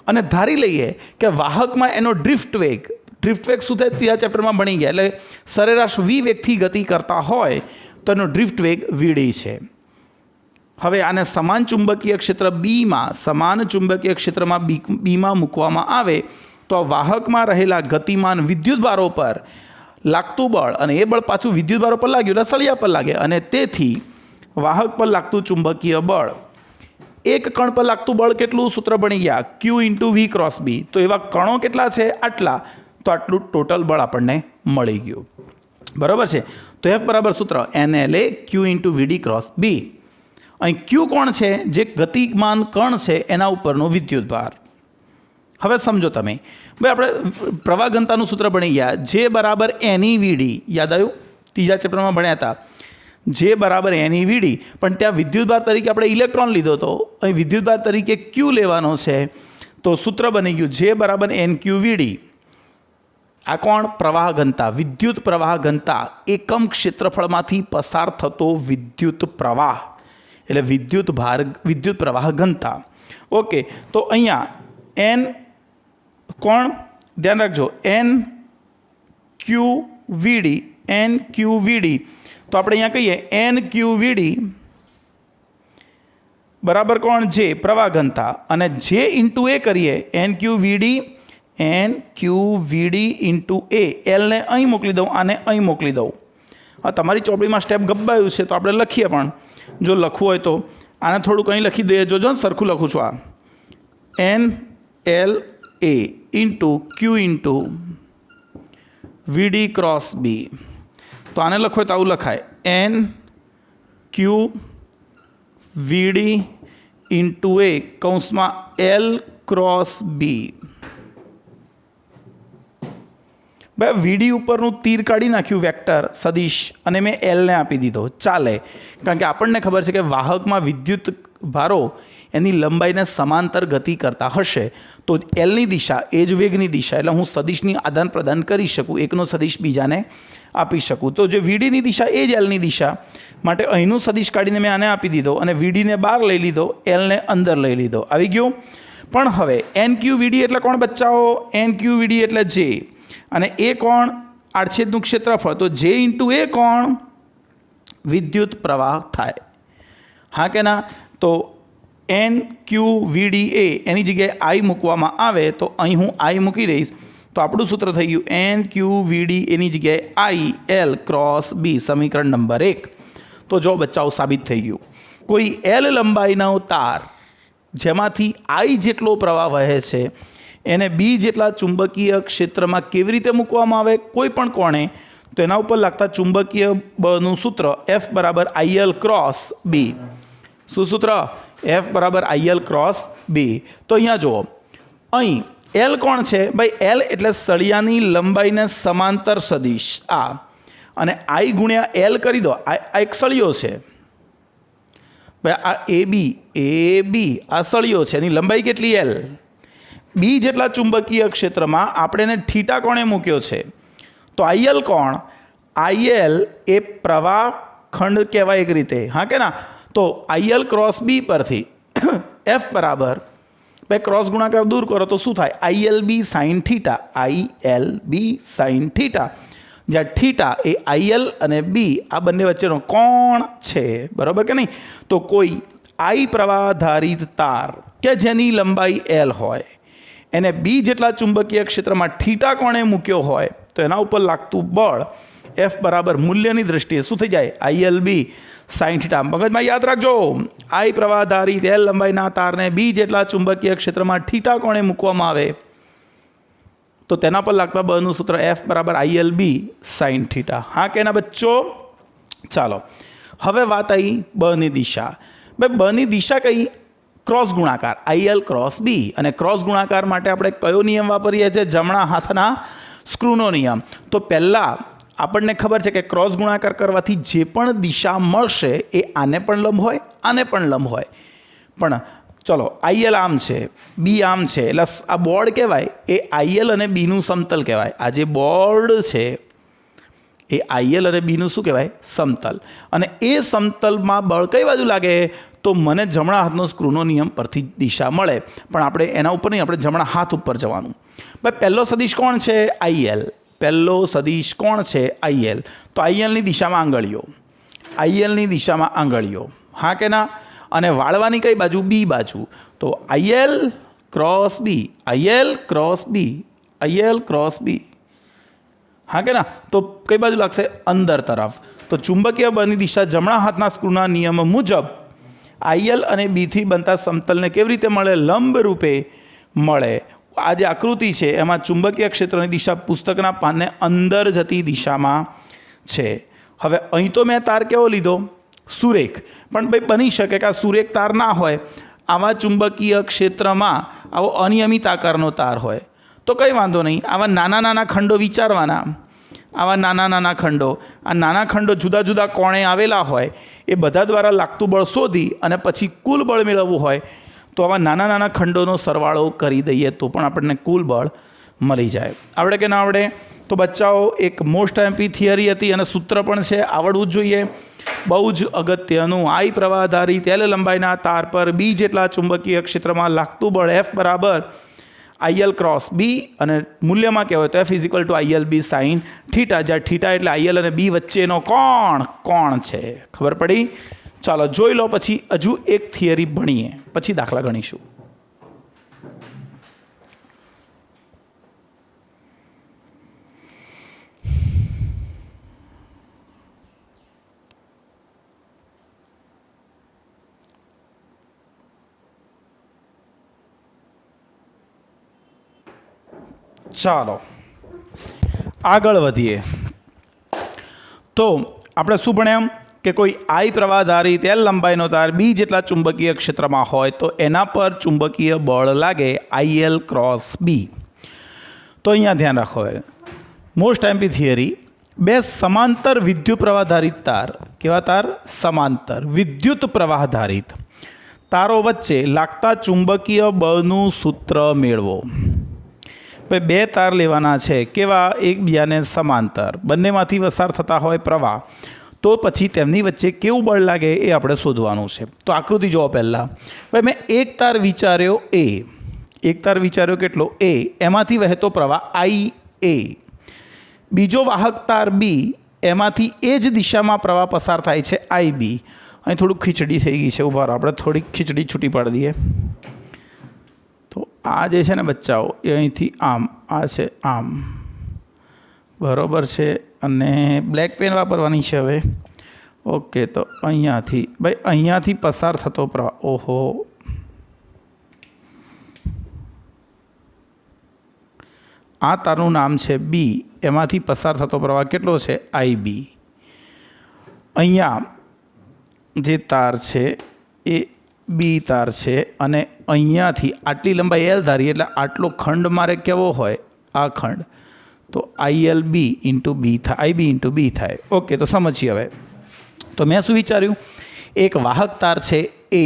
અને ધારી લઈએ કે વાહકમાં એનો ડ્રિફ્ટ વેગ શું થાય? ત્રીજા ચેપ્ટરમાં ભણી ગયા. એટલે સરેરાશ v વેગથી ગતિ કરતા હોય તો એનો ડ્રિફ્ટ વેગ vd છે. હવે આને સમાન ચુંબકીય ક્ષેત્ર બીમાં મૂકવામાં આવે તો આ વાહકમાં રહેલા ગતિમાન વિદ્યુતભારો પર લાગતું બળ, અને એ બળ પાછું વિદ્યુતભારો પર લાગ્યું એટલે સળિયા પર લાગે, અને તેથી વાહક પર લાગતું ચુંબકીય બળ, એક કણ પર લાગતું બળ કેટલું? સૂત્ર બની ગયા q into v cross b. તો એવા કણો કેટલા છે? આટલા. તો આટલું ટોટલ બળ આપણને મળી ગયું. બરાબર છે. તો F બરાબર સૂત્ર nLa q into vd cross b. અહીં q કોણ છે? જે ગતિમાન કણ છે એના ઉપરનો વિદ્યુતભાર. હવે સમજો તમે, ભાઈ આપણે પ્રવાહ ઘનતાનું સૂત્ર ભણી ગયા, જે બરાબર NeVd. યાદ આવ્યું? ત્રીજા ચેપ્ટરમાં ભણ્યા હતા. જે બરાબર NeVd, પણ ત્યાં વિદ્યુતભાર તરીકે આપણે ઇલેક્ટ્રોન લીધો હતો, અહીં વિદ્યુતભાર તરીકે q લેવાનો છે. તો સૂત્ર બની ગયું જે બરાબર NqVd. આ કોણ? પ્રવાહ ઘનતા, વિદ્યુત પ્રવાહ ઘનતા, એકમ ક્ષેત્રફળમાંથી પસાર થતો વિદ્યુત પ્રવાહ, એટલે વિદ્યુત પ્રવાહ ઘનતા. ઓકે, તો અહીંયા n કોણ? ધ્યાન રાખજો, NqVd. તો આપણે અહીંયા કહીએ NqVd બરાબર કોણ? જે પ્રવાહ ઘનતા, અને જે ઇન્ટુ એ કરીએ NqVd ઇન્ટુ એ. એલને અહીં મોકલી દઉં, આને અહીં મોકલી દઉં. હા, તમારી ચોપડીમાં સ્ટેપ ગબ્બાયું છે તો આપણે લખીએ, પણ જો લખવું હોય તો આને થોડુંક અહીં લખી દઈએ. જોજો સરખું લખું છું. આ NLa into q into vd cross b. તો આને લખો તો આવું લખાય NqVd ઇન્ટુ a કૌંસમાં l ક્રોસ b. ભાઈ વીડી ઉપરનું તીર કાઢી નાખ્યું, વેક્ટર સદિશ, અને મેં એલને આપી દીધો. ચાલે, કારણ કે આપણને ખબર છે કે વાહકમાં વિદ્યુત ભારો એની લંબાઈને સમાંતર ગતિ કરતા હશે તો એલની દિશા એ જ વેગની દિશા, એટલે હું સદિશની આદાન પ્રદાન કરી શકું, એકનો સદિશ બીજાને આપી શકું. તો જે વીડીની દિશા એ જ એલની દિશા, માટે અહીંનું સદિશ કાઢીને મેં આને આપી દીધો, અને વીડીને બહાર લઈ લીધો, એલને અંદર લઈ લીધો. આવી ગયું. પણ હવે NqVd એટલે કોણ બચ્ચાઓ? NqVd એટલે જે, અને એ કોણ? આડછેદનું ક્ષેત્રફળ. તો જે ઇન્ટુ એ કોણ? વિદ્યુત પ્રવાહ થાય. હા કે ના? તો NqVd એની જગ્યાએ I મૂકવામાં આવે તો અહીં હું I મૂકી દઈશ, તો આપણું સૂત્ર થઈ ગયું NqVd એની જગ્યાએ IL ક્રોસ b. સમીકરણ નંબર 1. તો જો બચ્ચાઓ સાબિત થઈ ગયું. કોઈ L લંબાઈનો તાર જેમાંથી I જેટલો પ્રવાહ વહે છે એને b જેટલા ચુંબકીય ક્ષેત્રમાં કેવી રીતે મૂકવામાં આવે કોઈ પણ કોણે, તો એના ઉપર લાગતા ચુંબકીય બળનું સૂત્ર F બરાબર IL ક્રોસ b. શું સૂત્ર? F બરાબર IL ક્રોસ b. તો અહીંયા જુઓ, અહીં L કોણ છે? ભાઈ L એટલે સળિયાની લંબાઈને સમાંતર સદિશ આ, અને I ગુણ્યા L કરી દો. આ એક સળિયો છે ભાઈ, આ AB આ સળિયો છે, એની લંબાઈ કેટલી? L. બી જેટલા ચુંબકીય ક્ષેત્રમાં આપણે એને થીટા કોણે મૂક્યો છે? તો IL કોણ? IL એ પ્રવાહ ખંડ કહેવાય એક રીતે. હા કે ના? તો IL ક્રોસ b પરથી F બરાબર, ભાઈ ક્રોસ ગુણાકાર દૂર કરો તો શું થાય? ILB sine theta. ILB sine theta, જ્યાં થીટા એ IL અને b આ બંને વચ્ચેનો કોણ છે. બરાબર કે નહીં? તો કોઈ I પ્રવાહધારિત તાર કે જેની લંબાઈ L હોય એને બી જેટલા ચુંબકીય ક્ષેત્રમાં થીટા કોણે મૂક્યો હોય તો એના ઉપર લાગતું બળ F બરાબર મૂલ્યની દ્રષ્ટિએ શું થઈ જાય? ILB sine theta. મગજમાં યાદ રાખજો, I પ્રવાહધારિત L લંબાઈના તારને બી જેટલા ચુંબકીય ક્ષેત્રમાં થીટા કોણે મૂકવામાં આવે? તો તેના પર લાગતા બળનું સૂત્ર F બરાબર ILB sin થીટા. હા કે ના બચ્ચો? ચાલો હવે વાત આવી બળની દિશા. ભાઈ બળની દિશા કઈ? ક્રોસ ગુણાકાર IL ક્રોસ B. અને ક્રોસ ગુણાકાર માટે આપણે કયો નિયમ વાપરીએ છીએ? જમણા હાથના સ્ક્રૂનો નિયમ. તો પહેલાં આપણને ખબર છે કે ક્રોસ ગુણાકાર કરવાથી જે પણ દિશા મળશે એ આને પણ લંબ હોય, આને પણ લંબ હોય. પણ ચલો IL આમ છે, B આમ છે, એટલે આ બોર્ડ કહેવાય એ IL અને Bનું સમતલ કહેવાય. આ જે બોર્ડ છે એ IL અને Bનું શું કહેવાય? સમતલ. અને એ સમતલમાં બળ કઈ બાજુ લાગે? તો મને જમણા હાથનો સ્ક્રૂનો નિયમ પરથી દિશા મળે. પણ આપણે એના ઉપર નહીં, આપણે જમણા હાથ ઉપર જવાનું. ભાઈ પહેલો સદિશ કોણ છે? IL. પહેલો સદિશ કોણ છે? IL. તો ILની દિશામાં આંગળીઓ, ILની દિશામાં આંગળીઓ. હા કે ના? અને વાળવાની કઈ બાજુ? B બાજુ. તો IL cross B, IL cross B, IL cross B. હા કે ના? તો કઈ બાજુ લાગશે? અંદર તરફ. તો ચુંબકીય બળની દિશા જમણા હાથના સ્ક્રૂના નિયમ મુજબ IL અને B થી બનતા સમતલને કેવી રીતે મળે? લંબ રૂપે મળે. આ જે આકૃતિ છે એમાં ચુંબકીય ક્ષેત્રની દિશા પુસ્તકના પાનને અંદર જતી દિશામાં છે. હવે અહીં તો મેં તાર કેવો લીધો? સુરેખ. પણ ભાઈ બની શકે કે આ સુરેખ તાર ના હોય, આવા ચુંબકીય ક્ષેત્રમાં આવો અનિયમિત આકારનો તાર હોય. તો કંઈ વાંધો નહીં, આવા નાના નાના ખંડો વિચારવાના. આવા નાના નાના ખંડો, આ નાના ખંડો જુદા જુદા કોણે આવેલા હોય એ બધા દ્વારા લાગતું બળ શોધી અને પછી કુલ બળ મેળવવું હોય તો આવા નાના નાના ખંડોનો સરવાળો કરી દઈએ તો પણ આપણને કુલ બળ મળી જાય. આવડે કે ના આવડે? તો બચ્ચાઓ એક મોસ્ટ એમ્પી થિયરી હતી અને સૂત્ર પણ છે, આવડવું જ જોઈએ. બહુ જ અગત્યનું. I પ્રવાહ આધારિત L લંબાઈના તાર પર B જેટલા ચુંબકીય ક્ષેત્રમાં લાગતું બળ F બરાબર IL ક્રોસ B અને મૂલ્યમાં કહેવાય તો F = ILB sin થીટા, જ્યાં થીટા એટલે IL અને B વચ્ચેનો કોણ છે. ખબર પડી? ચાલો જોઈ લો. પછી હજુ એક થિયરી ભણીએ, પછી દાખલા ગણીશું. ચાલો આગળ વધીએ. તો આપણે શું ભણ્યા કે કોઈ I પ્રવાહ આધારિત L લંબાઈનો તાર B જેટલા ચુંબકીય ક્ષેત્રમાં હોય તો એના પર ચુંબકીય બળ લાગે IL ક્રોસ B. તો અહીંયા ધ્યાન રાખો, મોસ્ટ એમ્પી થિયરી. બે સમાંતર વિદ્યુત પ્રવાહધારિત તાર. કેવા તાર? સમાંતર વિદ્યુત પ્રવાહધારિત તારો વચ્ચે લાગતા ચુંબકીય બળનું સૂત્ર મેળવો. ભાઈ બે તાર લેવાના છે. કેવા? એકબીજાને સમાંતર, બંનેમાંથી પસાર થતા હોય પ્રવાહ. તો પછી તેમની વચ્ચે કેવું બળ લાગે એ આપણે શોધવાનું છે. તો આકૃતિ જોવો પહેલાં. ભાઈ મેં એક તાર વિચાર્યો A, એક તાર વિચાર્યો કેટલો? A. એમાંથી વહેતો પ્રવાહ IA. બીજો વાહક તાર B, એમાંથી એ જ દિશામાં પ્રવાહ પસાર થાય છે IB. અહીં થોડુંક ખીચડી થઈ ગઈ છે, ઊભા રહો, આપણે થોડીક ખીચડી છૂટી પાડી દઈએ. તો આ જે છે ને બચ્ચાઓ એ અહીંથી આમ, આ છે આમ, બરાબર છે. અને બ્લેક પેન વાપરવાની છે હવે. ઓકે, તો અહીંયાથી ભાઈ અહીંયાથી પસાર થતો પ્રવાહ, ઓહો, આ તારનું નામ છે B, એમાંથી પસાર થતો પ્રવાહ કેટલો છે? IB. અહીંયા જે તાર છે એ B તાર છે અને અહીંયાથી આટલી લંબાઈ L ધારી એટલે આટલો ખંડ મારે કેવો હોય? આ ખંડ. તો ILB ઇન્ટુ B થાય, IB ઇન્ટુ B થાય. ઓકે, તો સમજીએ હવે. તો મેં શું વિચાર્યું? એક વાહક તાર છે A,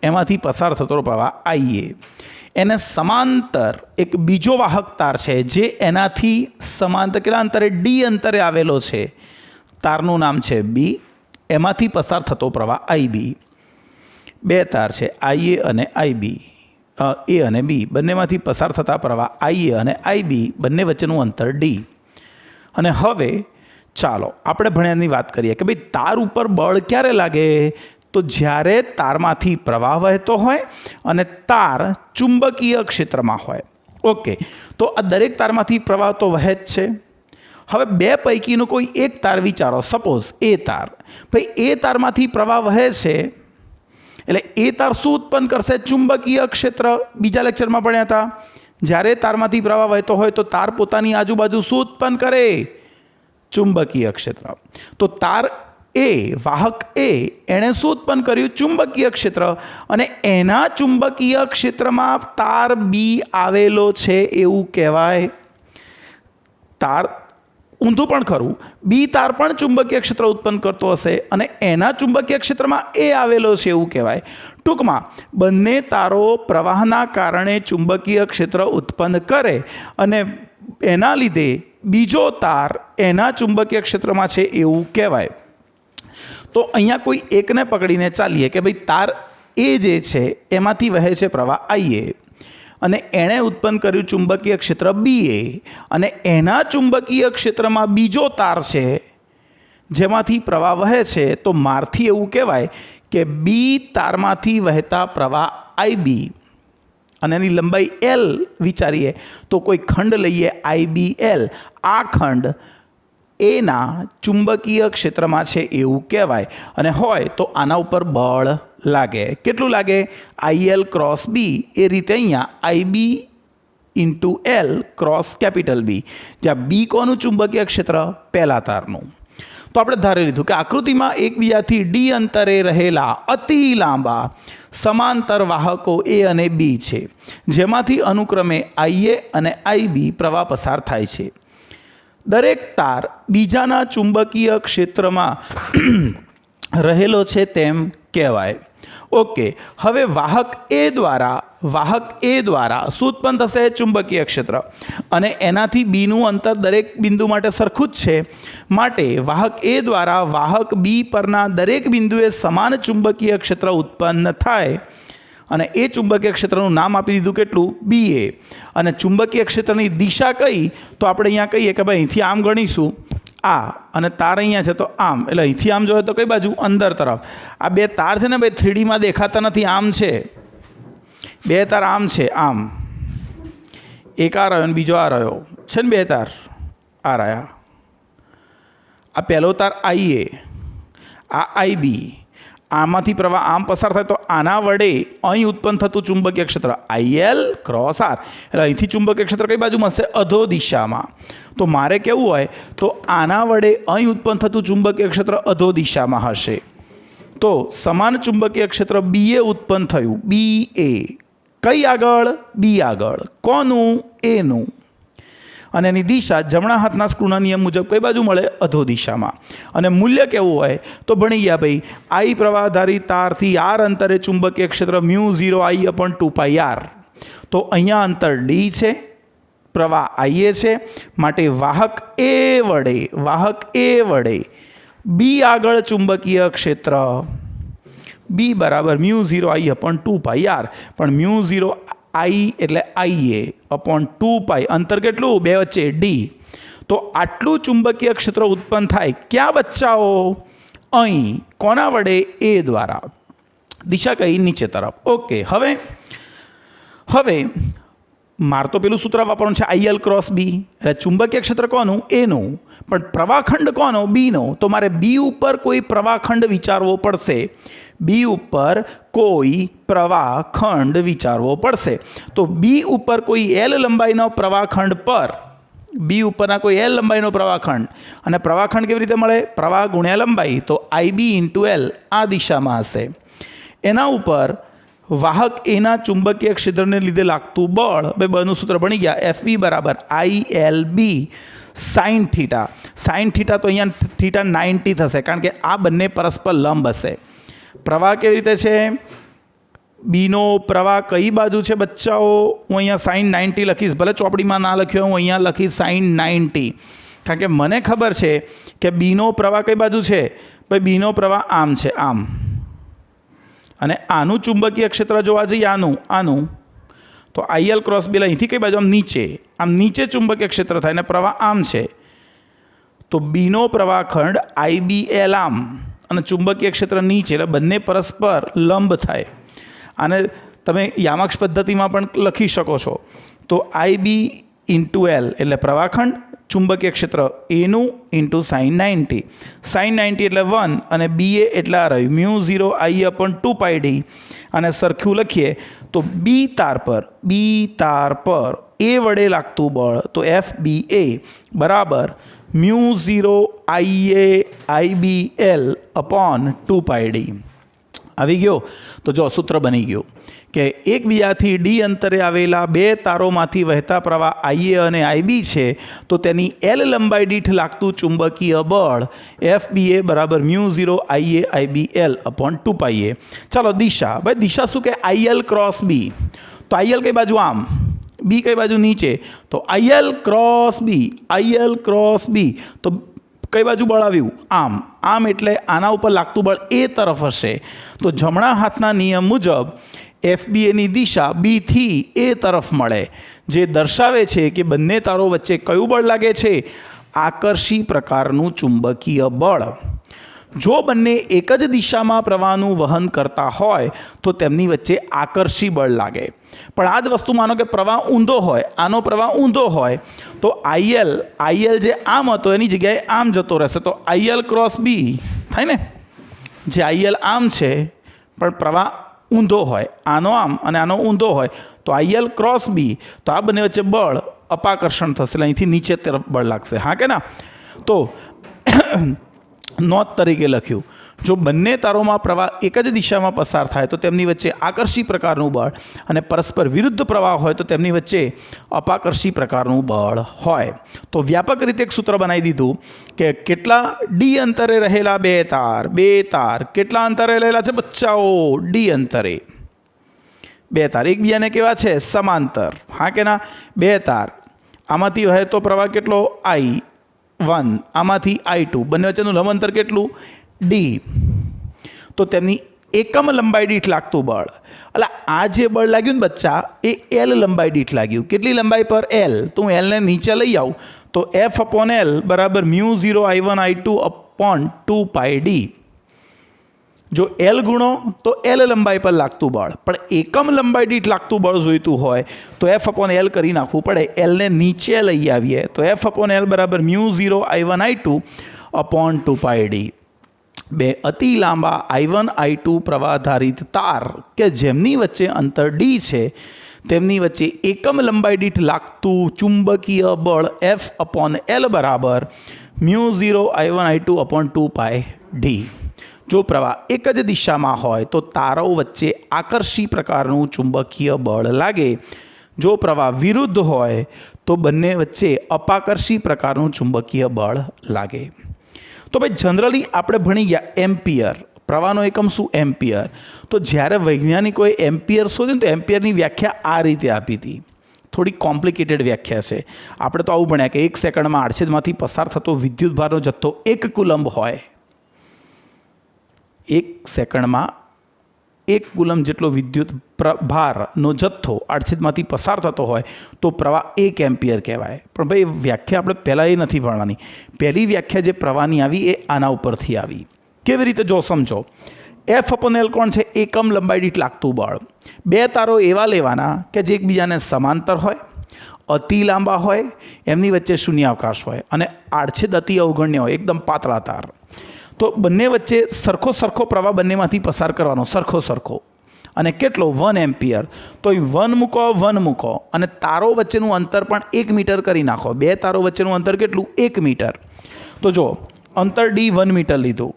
એમાંથી પસાર થતો પ્રવાહ IA. એને સમાંતર એક બીજો વાહક તાર છે જે એનાથી સમાંતર કેટલા અંતરે? D અંતરે આવેલો છે. તારનું નામ છે B, એમાંથી પસાર થતો પ્રવાહ IB. બે તાર છે IA અને IB, A અને B, બંનેમાંથી પસાર થતા પ્રવાહ IA અને IB, બંને વચ્ચેનું અંતર D. અને હવે ચાલો આપણે ભણ્યાની વાત કરીએ કે ભાઈ તાર ઉપર બળ ક્યારે લાગે? તો જ્યારે તારમાંથી પ્રવાહ વહેતો હોય અને તાર ચુંબકીય ક્ષેત્રમાં હોય. ઓકે, તો આ દરેક તારમાંથી પ્રવાહ તો વહે જ છે. હવે બે પૈકીનો કોઈ એક તાર વિચારો, સપોઝ A તાર. ભાઈ એ તારમાંથી પ્રવાહ વહે છે એટલે એ તાર શું ઉત્પન્ન કરશે? ચુંબકીય ક્ષેત્ર. બીજા લેક્ચરમાં ભણ્યા હતા જ્યારે તારમાંથી પ્રવાહ વહેતો હોય તો તાર પોતાની આજુબાજુ શું ઉત્પન્ન કરે? ચુંબકીય ક્ષેત્ર. તો તાર એ વાહક એણે શું ઉત્પન્ન કર્યું? ચુંબકીય ક્ષેત્ર. અને એના ચુંબકીય ક્ષેત્રમાં તાર બી આવેલો છે એવું કહેવાય. તાર ઊંધું પણ ખરું, બી તાર પણ ચુંબકીય ક્ષેત્ર ઉત્પન્ન કરતો હશે અને એના ચુંબકીય ક્ષેત્રમાં એ આવેલો છે એવું કહેવાય. ટૂંકમાં બંને તારો પ્રવાહના કારણે ચુંબકીય ક્ષેત્ર ઉત્પન્ન કરે અને એના લીધે બીજો તાર એના ચુંબકીય ક્ષેત્રમાં છે એવું કહેવાય. તો અહીંયા કોઈ એકને પકડીને ચાલીએ કે ભાઈ તાર એ જે છે એમાંથી વહે છે પ્રવાહ આઈએ અને એણે ઉત્પન્ન કર્યું ચુંબકીય ક્ષેત્ર બીએ અને એના ચુંબકીય ક્ષેત્રમાં બીજો તાર છે જેમાંથી પ્રવાહ વહે છે. તો મારથી એવું કહેવાય કે બી તારમાંથી વહેતા પ્રવાહ આઈબી અને એની લંબાઈ એલ વિચારીએ તો કોઈ ખંડ લઈએ IBL. આ ખંડ એના ચુંબકીય ક્ષેત્રમાં છે એવું કહેવાય અને હોય તો આના ઉપર બળ લાગે. કેટલું લાગે? IL ક્રોસ બી. એ રીતે અહીંયા IB into L cross capital B, જ્યાં બી કોનું ચુંબકીય ક્ષેત્ર? પહેલા તારનું. તો આપણે ધારી લીધું કે આકૃતિમાં એકબીજાથી ડી અંતરે રહેલા અતિ લાંબા સમાંતર વાહકો એ અને બી છે, જેમાંથી અનુક્રમે IA અને IB પ્રવાહ પસાર થાય છે. દરેક તાર બીજાના ચુંબકીય ક્ષેત્રમાં રહેલો છે તેમ કહેવાય. ઓકે, હવે વાહક એ દ્વારા શું ઉત્પન્ન થશે? ચુંબકીય ક્ષેત્ર. અને એનાથી બીનું અંતર દરેક બિંદુ માટે સરખું જ છે, માટે વાહક એ દ્વારા વાહક બી પરના દરેક બિંદુએ સમાન ચુંબકીય ક્ષેત્ર ઉત્પન્ન થાય અને એ ચુંબકીય ક્ષેત્રનું નામ આપી દીધું કેટલું? BA. અને ચુંબકીય ક્ષેત્રની દિશા કઈ? તો આપણે અહીંયા કહીએ કે ભાઈ અહીંથી આમ ગણીશું આ અને તાર અહીંયા છે તો આમ, એટલે અહીંથી આમ જોઈએ તો કઈ બાજુ? અંદર તરફ. આ બે તાર છે ને ભાઈ 3Dમાં દેખાતા નથી, આમ છે. બે તાર આમ છે, આમ. એક આ રહ્યો અને બીજો આ રહ્યો છે ને, બે તાર આ રહ્યા. આ પહેલો તાર IA, આ IB. આમાંથી પ્રવાહ આમ પસાર થાય તો આના વડે અહીં ઉત્પન્ન થતું ચુંબકીય ક્ષેત્ર IL ક્રોસ R. એટલે અહીંથી ચુંબકીય ક્ષેત્ર કઈ બાજુમાં હશે? અધો દિશામાં. તો મારે કેવું હોય તો આના વડે અહીં ઉત્પન્ન થતું ચુંબકીય ક્ષેત્ર અધો દિશામાં હશે. તો સમાન ચુંબકીય ક્ષેત્ર BA ઉત્પન્ન થયું. BA કઈ આગળ? બી આગળ. કોનું? એનું. અને એની દિશા જમણા હાથના સ્ક્રૂના નિયમ મુજબ કઈ બાજુ મળે? અધો દિશામાં. અને મૂલ્ય કેવું હોય તો ભણી ગયા ભાઈ, I પ્રવાહધારી તારથી R અંતરે ચુંબકીય ક્ષેત્ર μ0I/2πr. તો અહીંયા અંતર D છે, પ્રવાહ IA છે, માટે વાહક એ વડે બી આગળ ચુંબકીય ક્ષેત્ર B બરાબર μ0I/2πr. પણ μ0I એટલે IA/2π. અંતર કેટલું? બે વચ્ચે D. તો આટલું ચુંબકીય ક્ષેત્ર ઉત્પન્ન થાય ક્યાં બચ્ચાઓ? અહીં. કોના વડે? એ દ્વારા. દિશા કઈ? નીચે તરફ. ઓકે, હવે મારે તો પેલું સૂત્ર વાપરવાનું છે IL ક્રોસ બી. એટલે ચુંબકીય ક્ષેત્ર કોનું? એનું. પણ પ્રવાહખંડ કોનો? બીનો. તો મારે બી ઉપર કોઈ પ્રવાહખંડ વિચારવો પડશે. બી ઉપર કોઈ પ્રવાહખંડ વિચારવો પડશે. તો બી ઉપર કોઈ L લંબાઈનો પ્રવાહખંડ પર બી ઉપરના કોઈ L લંબાઈનો પ્રવાહખંડ, અને પ્રવાહખંડ કેવી રીતે મળે? પ્રવાહ ગુણ્યા લંબાઈ. તો IB ઇન્ટુ L આ દિશામાં હશે. એના ઉપર વાહક એના ચુંબકીય ક્ષેત્રને લીધે લાગતું બળ, બે બળનું સૂત્ર ભણી ગયા. FB બરાબર ILB sine theta. Sine theta તો અહીંયા થીટા 90 થશે, કારણ કે આ બંને પરસ્પર લંબ હશે. પ્રવાહ કેવી રીતે છે? બીનો પ્રવાહ કઈ બાજુ છે બચ્ચાઓ? હું અહીંયા સાઇન 90 લખીશ, ભલે ચોપડીમાં ના લખ્યો, હું અહીંયા લખીશ સાઇન 90, કારણ કે મને ખબર છે કે બીનો પ્રવાહ કઈ બાજુ છે. ભાઈ બીનો પ્રવાહ આમ છે, આમ. અને આનું ચુંબકીય ક્ષેત્ર જોવા જઈએ, આનું તો IL ક્રોસ બી અહીંથી કઈ બાજુ? આમ નીચે ચુંબકીય ક્ષેત્ર થાય અને પ્રવાહ આમ છે. તો બીનો પ્રવાહખંડ IBL આમ અને ચુંબકીય ક્ષેત્ર નીચે, એટલે બંને પરસ્પર લંબ થાય. આને તમે યામાક્ષ પદ્ધતિમાં પણ લખી શકો છો. તો IB ઇન્ટુ L એટલે પ્રવાહખંડ, ચુંબકીય ક્ષેત્ર એનું ઇન્ટુ સાઇન 90. સાઇન 90 એટલે 1 અને BA એટલે આ રહ્યું μ0I/2πd. અને સરખું લખીએ તો બી તાર પર એ વડે લાગતું બળ, તો FBA બરાબર μ0 IA IBL અપોન 2πd આવી ગયો. તો જો સૂત્ર બની ગયું કે એકબીજાથી ડી અંતરે આવેલા બે તારોમાંથી વહેતા પ્રવાહ IA અને IB છે, તો તેની L લંબાઈ દીઠ લાગતું ચુંબકીય બળ FBA બરાબર μ0 IA IBL અપોન 2πa. ચાલો દિશા, ભાઈ દિશા શું કે IL ક્રોસ B, તો IL કઈ બાજુ આમ, B કઈ બાજુ નીચે, તો IL ક્રોસ B, તો કઈ બાજુ બળ આવ્યું આમ, આમ એટલે આના ઉપર લાગતું બળ એ તરફ હશે. તો જમણા હાથના નિયમ મુજબ FBAની દિશા B થી એ તરફ મળે, જે દર્શાવે છે કે બંને તારો વચ્ચે કયું બળ લાગે છે? આકર્ષી પ્રકારનું ચુંબકીય બળ. જો બંને એક જ દિશામાં પ્રવાહનું વહન કરતા હોય તો તેમની વચ્ચે આકર્ષી બળ લાગે. પણ આ જ વસ્તુ માનો કે પ્રવાહ ઊંધો હોય, આનો પ્રવાહ ઊંધો હોય, તો IL જે આમ હતો એની જગ્યાએ આમ જતો રહેશે, તો IL ક્રોસ B થાય ને. જે IL આમ છે પણ પ્રવાહ ઊંધો હોય, આનો આમ અને આનો ઊંધો હોય, તો IL ક્રોસ B, તો આ બંને વચ્ચે બળ અપાકર્ષણ થશે, એટલે અહીંથી નીચે તરફ બળ લાગશે. હા કે ના? તો નોટ તરીકે લખ્યું, જો બંને તારોમાં પ્રવાહ એક જ દિશામાં પસાર થાય તો તેમની વચ્ચે આકર્ષી પ્રકારનું બળ, અને પરસ્પર વિરુદ્ધ પ્રવાહ હોય તો તેમની વચ્ચે અપાકર્ષી પ્રકારનું બળ હોય. તો વ્યાપક રીતે એક સૂત્ર બનાવી દીધું કે કેટલા ડી અંતરે રહેલા બે તાર કેટલા અંતરે રહેલા છે બચ્ચાઓ? ડી અંતરે બે તાર એકબીજાને કેવા છે? સમાંતર. હા કે ના? બે તાર આમાંથી વહે તો પ્રવાહ કેટલો? I1, આમાંથી I2, બંને વચ્ચેનું લંબ અંતર કેટલું? D. તો તેમની એકમ લંબાઈ દીઠ લાગતું બળ, એટલે આ જે બળ લાગ્યું ને બચ્ચા, એ L લંબાઈ દીઠ લાગ્યું. કેટલી લંબાઈ પર? L. તો હું L ને નીચે લઈ આવું, તો F/L બરાબર μ0 I1 I2 અપોન 2πd. જો L ગુણો તો L લંબાઈ પર લાગતું બળ, પણ એકમ લંબાઈ દીઠ લાગતું બળ જોઈતું હોય તો F/L કરી નાખવું પડે. L ને નીચે લઈ આવીએ તો F/L બરાબર μ0 I1 I2 અપોન 2πd. બે અતિ લાંબા I1 I2 પ્રવાહધારિત તાર કે જેમની વચ્ચે અંતર D છે, તેમની વચ્ચે એકમ લંબાઈ દીઠ લાગતું ચુંબકીય બળ F/L બરાબર μ0 I1 I2 અપોન 2πd. જો પ્રવાહ એક જ દિશામાં હોય તો તારો વચ્ચે આકર્ષી પ્રકારનું ચુંબકીય બળ લાગે. જો પ્રવાહ વિરુદ્ધ હોય તો બંને વચ્ચે અપાકર્ષી પ્રકારનું ચુંબકીય બળ લાગે. તો ભાઈ જનરલી આપણે ભણી ગયા એમ્પિયર, પ્રવાહનો એકમ શું? એમ્પિયર. તો જ્યારે વૈજ્ઞાનિકોએ એમ્પિયર શોધ્યું તો એમ્પિયરની વ્યાખ્યા આ રીતે આપી હતી. થોડી કોમ્પ્લિકેટેડ વ્યાખ્યા છે. આપણે તો આવું ભણ્યા કે 1 સેકન્ડમાં આડછેદમાંથી પસાર થતો વિદ્યુતભારનો જથ્થો 1 કુલંબ હોય. 1 સેકન્ડમાં 1 કુલંબ જેટલો વિદ્યુત ભારનો જથ્થો આડછેદમાંથી પસાર થતો હોય તો પ્રવાહ 1 એમ્પિયર કહેવાય. પણ ભાઈ વ્યાખ્યા આપણે પહેલાં એ નથી ભણવાની. પહેલી વ્યાખ્યા જે પ્રવાહની આવી એ આના ઉપરથી આવી. કેવી રીતે? જો સમજો. F/L કોણ છે? એકમ લંબાઈ દીઠ લાગતું બળ. બે તારો એવા લેવાના કે જે એકબીજાને સમાંતર હોય, અતિ લાંબા હોય, એમની વચ્ચે શૂન્યાવકાશ હોય, અને આડછેદ અતિ અવગણ્ય હોય, એકદમ પાતળા તાર. તો બંને વચ્ચે સરખો પ્રવાહ બંનેમાંથી પસાર કરવાનો, સરખો, અને કેટલો? 1 એમ્પિયર. તો 1 મૂકો અને તારો વચ્ચેનું અંતર પણ 1 મીટર કરી નાખો. બે તારો વચ્ચેનું અંતર કેટલું? 1 મીટર. તો જો અંતર D 1 મીટર લીધું,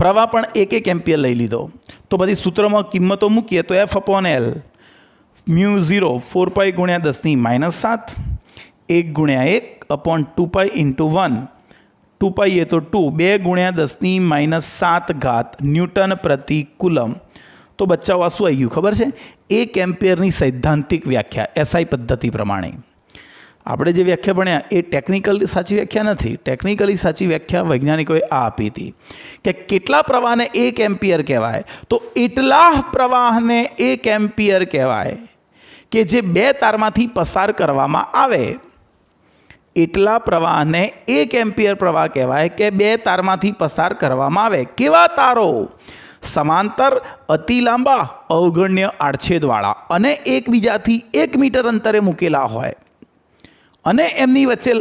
પ્રવાહ પણ 1 એમ્પિયર લઈ લીધો. તો બધી સૂત્રમાં કિંમતો મૂકીએ તો F/L μ0 4π × 10⁻⁷ 1 × 1 અપોન 2π × 1, 2π એ તો 2, 2 × 10⁻⁷ ન્યૂટન પ્રતિ કુલમ. તો બચ્ચાઓ આ શું આવી ગયું ખબર છે? 1 એમ્પિયરની સૈદ્ધાંતિક વ્યાખ્યા SI પદ્ધતિ પ્રમાણે. આપણે જે વ્યાખ્યા ભણ્યા એ ટેકનિકલી સાચી વ્યાખ્યા નથી. ટેકનિકલી સાચી વ્યાખ્યા વૈજ્ઞાનિકોએ આ આપી હતી કે કેટલા પ્રવાહને 1 એમ્પિયર કહેવાય? તો એટલા પ્રવાહને 1 એમ્પિયર કહેવાય કે જે બે તારમાંથી પસાર કરવામાં આવે. એટલા પ્રવાહને 1 એમ્પિયર પ્રવાહ કહેવાય કે બે તારમાંથી પસાર કરવામાં આવે. કેવા તારો? સમાંતર, અતિ લાંબા, અવગણ્ય આડછેદવાળા અને એકબીજાથી 1 મીટર અંતરે મૂકેલા હોય, અને એમની વચ્ચે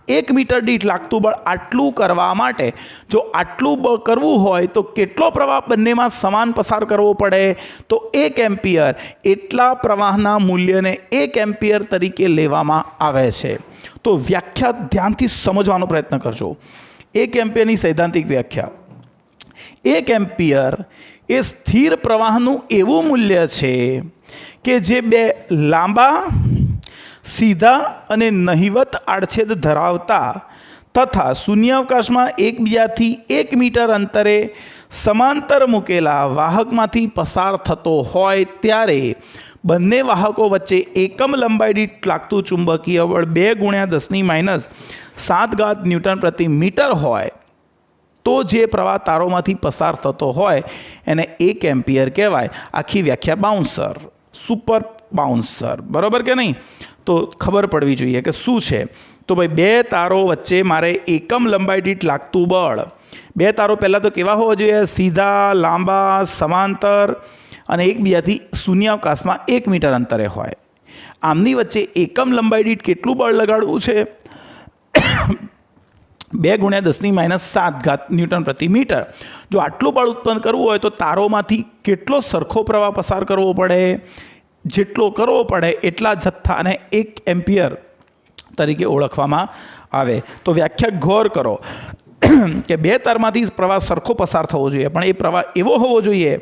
1 મીટર દીઠ લાગતું બળ આટલું કરવા માટે જો આટલું બળ કરવું હોય તો કેટલો પ્રવાહ બંનેમાં સમાન પસાર કરવો પડે? તો 1 એમ્પિયર. એટલા પ્રવાહના મૂલ્યને 1 એમ્પિયર તરીકે લેવામાં આવે છે. તો વ્યાખ્યા ધ્યાનથી સમજવાનો પ્રયત્ન કરજો. 1 એમ્પિયરની સૈદ્ધાંતિક વ્યાખ્યા: 1 એમ્પિયર એ સ્થિર પ્રવાહનું એવું મૂલ્ય છે કે જે બે લાંબા, સીધા અને નહિવત આડછેદ ધરાવતા તથા શૂન્યાવકાશમાં એકબીજાથી 1 મીટર અંતરે સમાંતર મૂકેલા વાહકમાંથી પસાર થતો હોય ત્યારે બંને વાહકો વચ્ચે એકમ લંબાઈ દીઠ લાગતું ચુંબકીય બળ 2 × 10⁻7 ન્યૂટન પ્રતિ મીટર હોય તો જે પ્રવાહ તારોમાંથી પસાર થતો હોય એને 1 એમ્પિયર કહેવાય. આખી વ્યાખ્યા બાઉન્સર, સુપર બાઉન્સર, બરાબર કે નહીં? તો ખબર પડવી જોઈએ કે શું છે. તો ભાઈ 2 તારો વચ્ચે મારે એકમ લંબાઈ દીઠ લાગતું બળ, 2 તારો પહેલાં તો કેવા હોવા જોઈએ? સીધા, લાંબા, સમાંતર અને એકબીજાથી શૂન્યાવકાશમાં 1 મીટર અંતરે હોય. આમની વચ્ચે એકમ લંબાઈ દીઠ કેટલું બળ લગાડવું છે? 2 × 10⁻7 ન્યૂટન પ્રતિ મીટર. જો આટલું બળ ઉત્પન્ન કરવું હોય તો તારોમાંથી કેટલો સરખો પ્રવાહ પસાર કરવો પડે? જેટલો કરવો પડે એટલા જથ્થાને 1 એમ્પિયર તરીકે ઓળખવામાં આવે. તો વ્યાખ્યા ગૌર કરો કે 2 તારમાંથી પ્રવાહ સરખો પસાર થવો જોઈએ, પણ એ પ્રવાહ એવો હોવો જોઈએ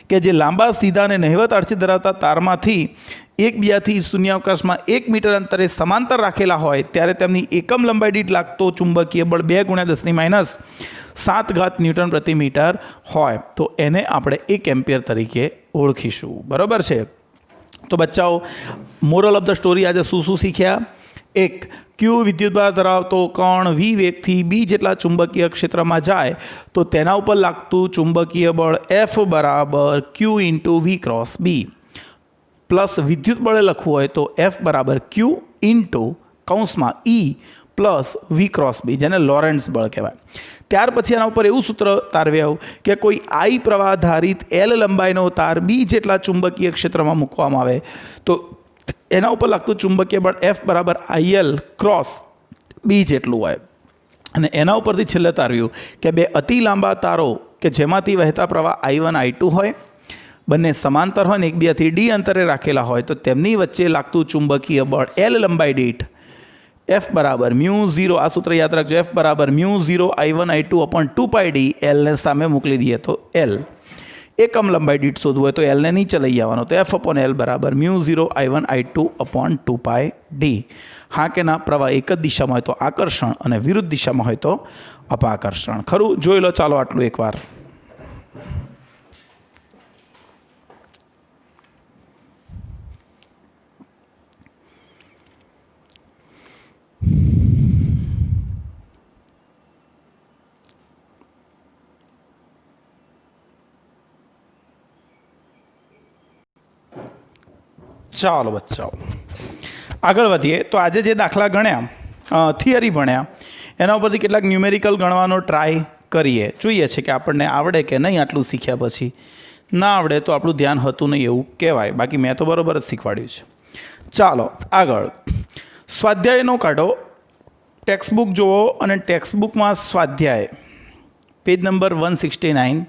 કે જે લાંબા, સીધા અને નહિવત આડછેદ ધરાવતા તારમાંથી એકબીજાથી શૂન્યાવકાશમાં 1 મીટર અંતરે સમાંતર રાખેલા હોય ત્યારે તેમની એકમ લંબાઈ દીઠ લાગતો ચુંબકીય બળ 2 × 10⁻7 ન્યૂટન પ્રતિ મીટર હોય. તો એને આપણે 1 એમ્પિયર તરીકે ઓળખીશું. બરાબર છે? તો બચ્ચાઓ, મોરલ ઓફ ધ સ્ટોરી આજે શું શું શીખ્યા? 1. ક્યુ વિદ્યુતભાર ધરાવતો કણ વી વેગથી બી જેટલા ચુંબકીય ક્ષેત્રમાં જાય તો તેના ઉપર લાગતું ચુંબકીય બળ F બરાબર Q × V × B. પ્લસ વિદ્યુત બળે લખવું હોય તો F બરાબર Q × E plus V × B, જેને લોરેન્ટ્ઝ બળ કહેવાય. ત્યાર પછી એના ઉપર એવું સૂત્ર તારવ્યું કે કોઈ I પ્રવાહ ધારિત L લંબાઈનો તાર B જેટલા ચુંબકીય ક્ષેત્રમાં મૂકવામાં આવે તો એના ઉપર લાગતું ચુંબકીય બળ F બરાબર IL × B જેટલું હોય. અને એના ઉપરથી છેલ્લે તારવ્યું કે 2 અતિ લાંબા તારો કે જેમાંથી વહેતા પ્રવાહ I1 I2 હોય, બંને સમાંતર હોય ને એકબીજાથી D અંતરે રાખેલા હોય તો તેમની વચ્ચે લાગતું ચુંબકીય બળ L લંબાઈ દીઠ F બરાબર μ0, આ સૂત્ર યાદ રાખજો, F બરાબર μ0 I1 I2/2πd. Lને સામે મોકલી દઈએ તો L. એકમ લંબાઈ દીઠ શોધવું હોય તો Lને નીચે લઈ આવવાનો તો F/L બરાબર μ0 I1 I2/2πd. હા કે ના? પ્રવાહ એક જ દિશામાં હોય તો આકર્ષણ અને વિરુદ્ધ દિશામાં હોય તો અપાકર્ષણ. ખરું? જોઈ લો ચાલો આટલું એકવાર. ચાલો બચ્ચાઓ આગળ વધીએ. તો આજે જે દાખલા ગણ્યા, થિયરી ભણ્યા, એના ઉપરથી કેટલાક ન્યુમેરિકલ ગણવાનો ટ્રાય કરીએ. જોઈએ છે કે આપણને આવડે કે નહીં. આટલું શીખ્યા પછી ના આવડે તો આપણું ધ્યાન હતું નહીં એવું કહેવાય. બાકી મેં તો બરાબર જ શીખવાડ્યું છે. ચાલો આગળ. સ્વાધ્યાયનો કાઢો, ટેક્સ્ટબુક જુઓ અને ટેક્સ્ટબુકમાં સ્વાધ્યાય પેજ નંબર 169.